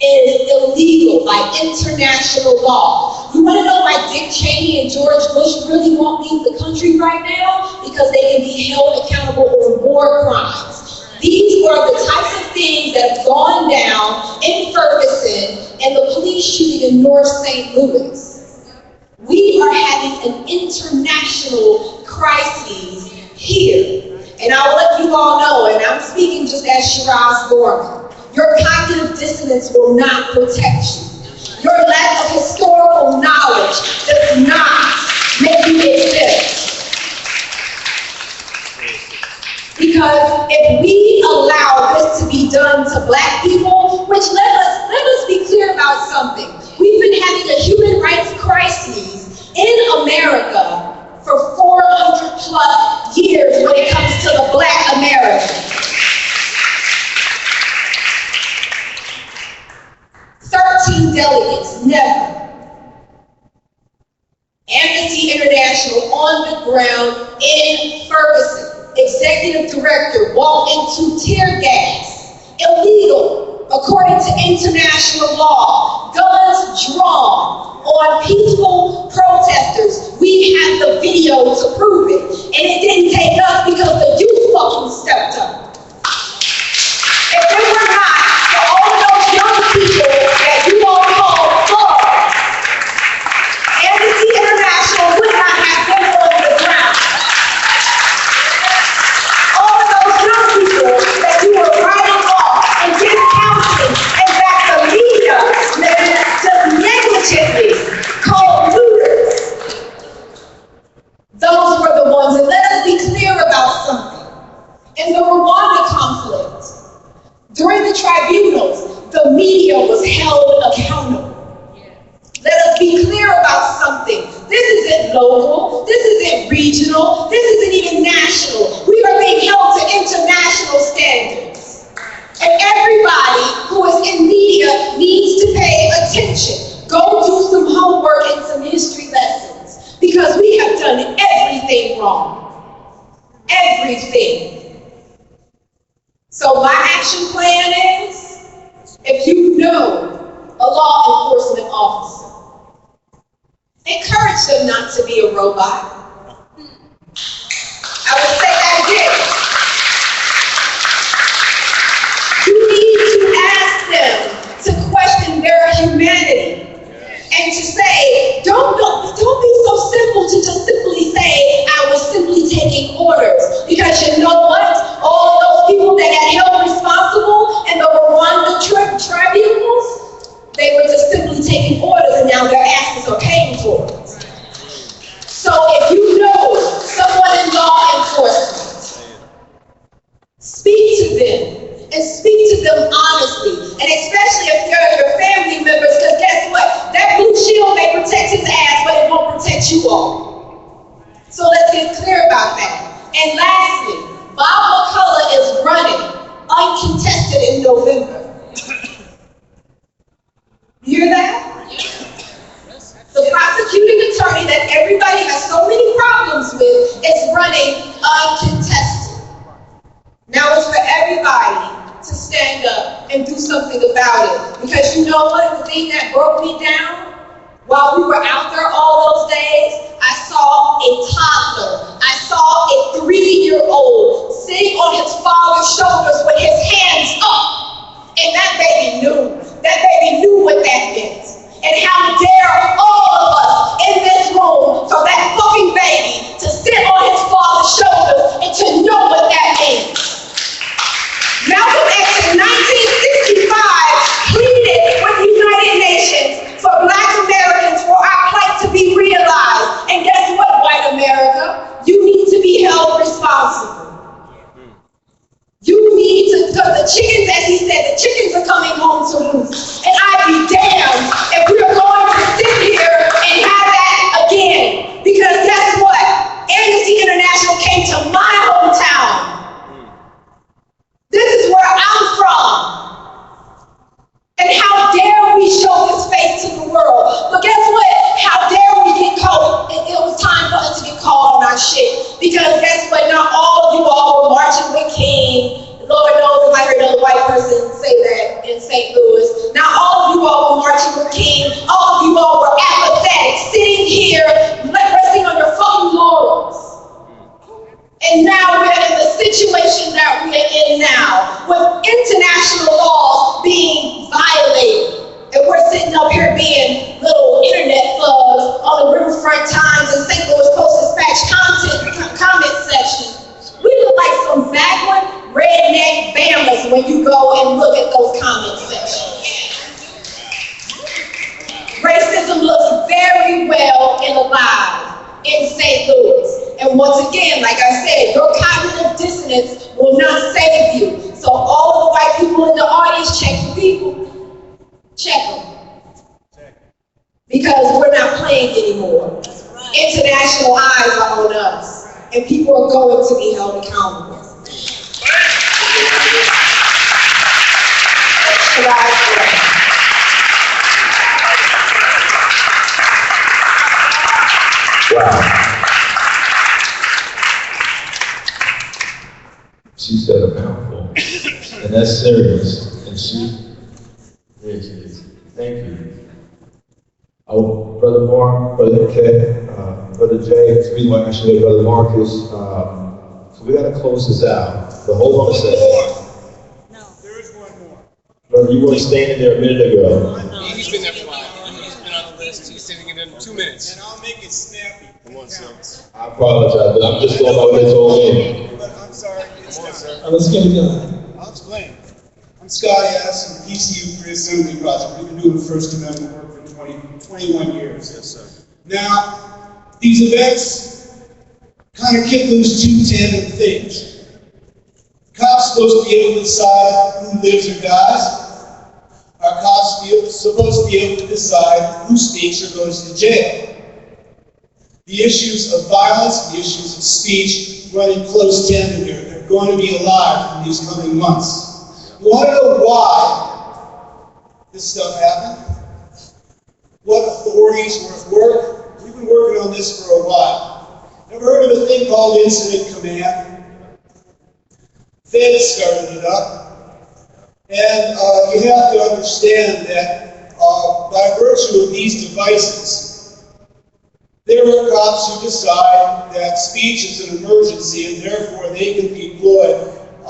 is illegal by international law. You want to know why Dick Cheney and George Bush really won't leave the country right now? Because they can be held accountable for war crimes. These are the types of things that have gone down in Ferguson and the police shooting in North St. Louis. We are having an international crisis here. And I'll let you all know, and I'm speaking just as Shiraz Gorman, your cognitive dissonance will not protect you. Your lack of historical knowledge does not make you exempt. Because if we allow this to be done to Black people, which let us be clear about something. We've been having a human rights crisis in America for 400 plus years when it comes to the Black American. 13 delegates, never. Amnesty International on the ground in Ferguson. Executive director walked into tear gas. Illegal, according to international law. Guns drawn on peaceful protesters. We have the video to prove it. And it didn't take us because the youth fucking stepped up. If it were not for all those young people that you all call thugs, Amnesty International would not have been on the ground. All of those young people that you were writing off and discounting, and that the media just negligently called looters, those were the ones. And let us be clear about something. In the Rwanda conflict, during the tribunals, the media was held accountable. Let us be clear about something. This isn't local, this isn't regional, this isn't even national. We are being held to international standards. And everybody who is in media needs to pay attention. Go do some homework and some history lessons, because we have done everything wrong. Everything. So my action plan is, if you know a law enforcement officer. Encourage them not to be a robot. I would say that again. You need to ask them to question their humanity and to say, don't be so simple to just simply say, I was simply taking orders. Because you know what? All those people that got held responsible in the Rwanda tribunals, they were just simply taking orders and now their asses are paying for it. So if you know someone in law enforcement, speak to them. And speak to them honestly. And especially if they're your family members, because guess what? That blue shield may protect his ass, but it won't protect you all. So let's get clear about that. And lastly, Bob McCullough is running uncontested in November. You hear that? The prosecuting attorney that everybody has so many problems with is running uncontested. Now it's for everybody to stand up and do something about it. Because you know what? The thing that broke me down while we were out there all those days, I saw a toddler. I saw a 3-year-old sitting on his father's shoulders with his hands up. And that baby knew. That baby knew what that meant. And how dare all of us in this room for that fucking baby to sit on his father's shoulders and to know what that means. Malcolm X in 1965 pleaded with the United Nations for Black Americans for our plight to be realized. And guess what, white America? You need to be held responsible. You need to, because the chickens, as he said, the chickens are coming home to roost. And I'd be damned if we are going to sit here and have that again. Because guess what? Amnesty International came to my hometown. This is where I'm from. And how dare we show this face to the world. But guess what? How dare we get called? It was time for us to get called on our shit. Because guess what? Not all of you all were marching with King. Lord knows if I heard another white person say that in St. Louis. Not all of you all were marching with King. All of you all were apathetic, sitting here, resting on your fucking laurels. And now we're in the situation that we're in now, with international laws being violated. And we're sitting up here being little internet thugs on the Riverfront Times and St. Louis Post-Dispatch comment section. We look like some backward redneck Bammers when you go and look at those comment sections. Racism looks very well and alive in St. Louis. And once again, like I said, your cognitive dissonance will not save you. So all of the white people in the audience, check your people. Check them. Because we're not playing anymore. International eyes are on us. And people are going to be held accountable. Wow. She said a mouthful, and that's serious. And there she is. Thank you. Oh, Brother Mark, Brother Ken, Brother Jay, actually Brother Marcus. So we got to close this out. But hold on a second. No, there is one more. Brother, you weren't standing there a minute ago. He's been there for a while. He's been on the list. He's sitting in 2 minutes. And I'll make it snappy. I apologize, but I'm just going by what they told me. But I'm sorry, it's not. Let's get it done. I'll explain. I'm Scott Yass from PCU Free Assembly Project. We've been doing First Amendment work for 21 years. Yes, sir. Now, these events kind of kick loose two tandem things. Cops supposed to be able to decide who lives or dies. Our cops supposed to be able to decide who speaks or goes to jail. The issues of violence, the issues of speech run in close tandem here. They're going to be alive in these coming months. You want to know why this stuff happened? What authorities were at work? We've been working on this for a while. Ever heard of a thing called Incident Command? Fed started it up. And you have to understand that by virtue of these devices, there are cops who decide that speech is an emergency and therefore they can deploy a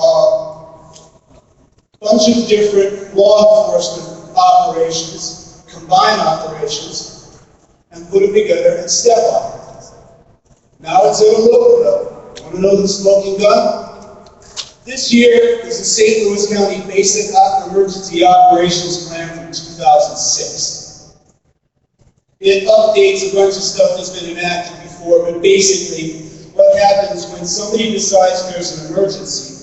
bunch of different law enforcement operations, combine operations, and put them together and step on it. Now it's at a local level. Want to know the smoking gun? This year is the St. Louis County Basic Emergency Operations Plan from 2006. It updates a bunch of stuff that's been enacted before, but basically what happens when somebody decides there's an emergency,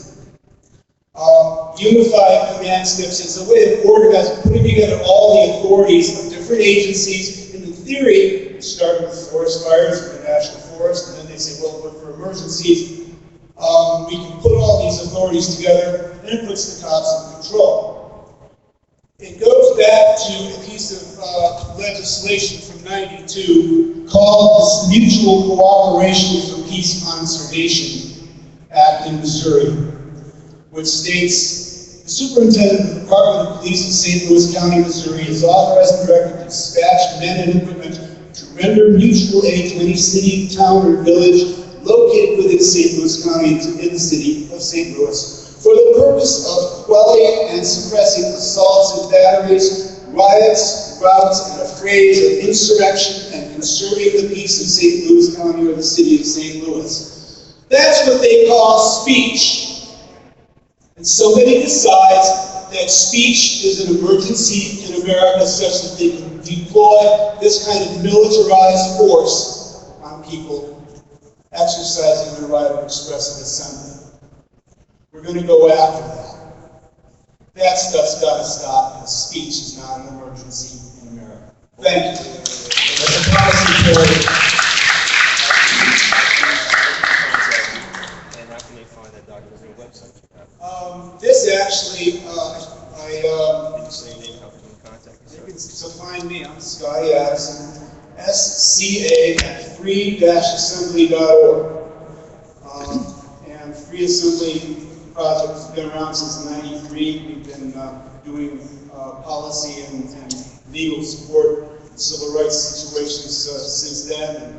unified command steps as a way of organizing, putting together all the authorities of different agencies. In theory, we start with forest fires in the national forest, and then they say, well, but for emergencies, we can put all these authorities together, and it puts the cops in control. It goes back to a piece of legislation from '92 called the Mutual Cooperation for Peace Conservation Act in Missouri, which states, the superintendent of the Department of Police in St. Louis County, Missouri is authorized and directed to dispatch men and equipment to render mutual aid to any city, town, or village located within St. Louis County in the city of St. Louis for the purpose of quelling and suppressing assaults and batteries, riots, routs, and affrays of insurrection and conserving the peace of St. Louis County or the city of St. Louis. That's what they call speech. And somebody decides that speech is an emergency in America such that they can deploy this kind of militarized force on people exercising their right of expressive assembly. We're going to go after that. That stuff's got to stop, and speech is not an emergency in America. Thank you. That's a policy point. And how can they find that document? Is there a website? This actually, Did you say your name? How can you contact you? to find me, I'm Scotty Addison, A.C.A.B at free-assembly.org. And Free Assembly Project has been around since '93. We've been doing policy and legal support in civil rights situations since then. And,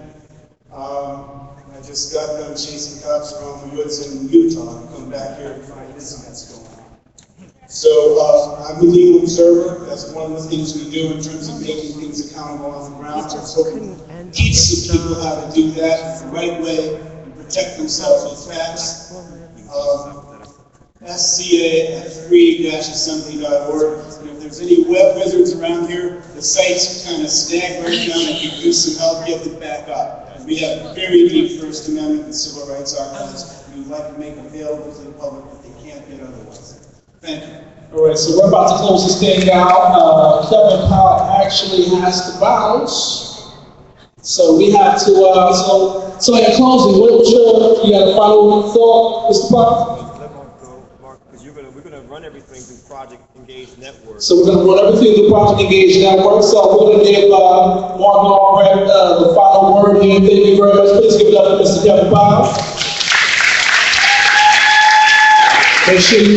I just got done chasing cops around the woods in Utah and come back here to find this mess going on. So I'm a legal observer. That's one of the things we do in terms of making things accountable on the ground. I was hoping to teach some people how to do that the right way and protect themselves with facts. A.C.A.B at free-assembly.org. And if there's any web wizards around here, the site's kind of snag right down and you do some help, get it back up. We have very deep First Amendment and civil rights archives we would like to make available to the public that they can't get otherwise. Thank you. All right, so we're about to close this thing out. Kevin Powell actually has to bounce. So we have to, so in closing, what's you got a final thought, Mr. Parker? Mark, because we're going to run everything through Project Engage Network. So we're going to run everything through Project Engage Network. So we're going to give Mark Albrecht the final word here. Thank you very much. Please give it up to Mr. Kevin Powell. Make sure you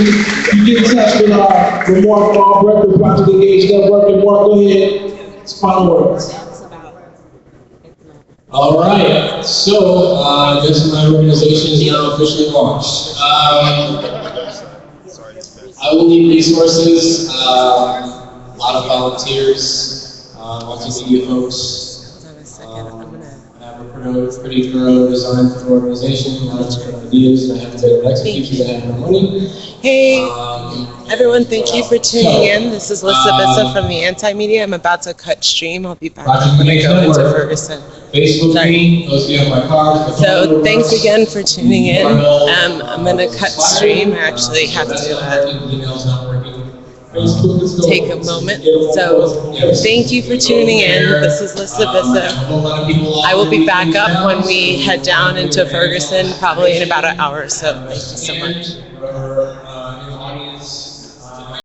get in touch with Mark Albrecht with Project Engage Network. And Mark, go ahead. It's final words. All right, so I guess my organization is now officially launched. I will need resources, a lot of volunteers, multimedia folks. I have a pretty thorough design for the organization, a lot of different ideas, and I have to execute because I have no money. Hey, everyone, thank you for tuning in. This is Lisa Bissa from the Anti-Media. I'm about to cut stream. I'll be back. I'm going to go into Ferguson. Facebook me, those of you have my cards. So thanks again for tuning in. I'm going to cut stream. I actually have to take a moment. So thank you for tuning in. This is Lisa Bissa. I will be back up when we head down into Ferguson, probably in about an hour or so. Thank you so much.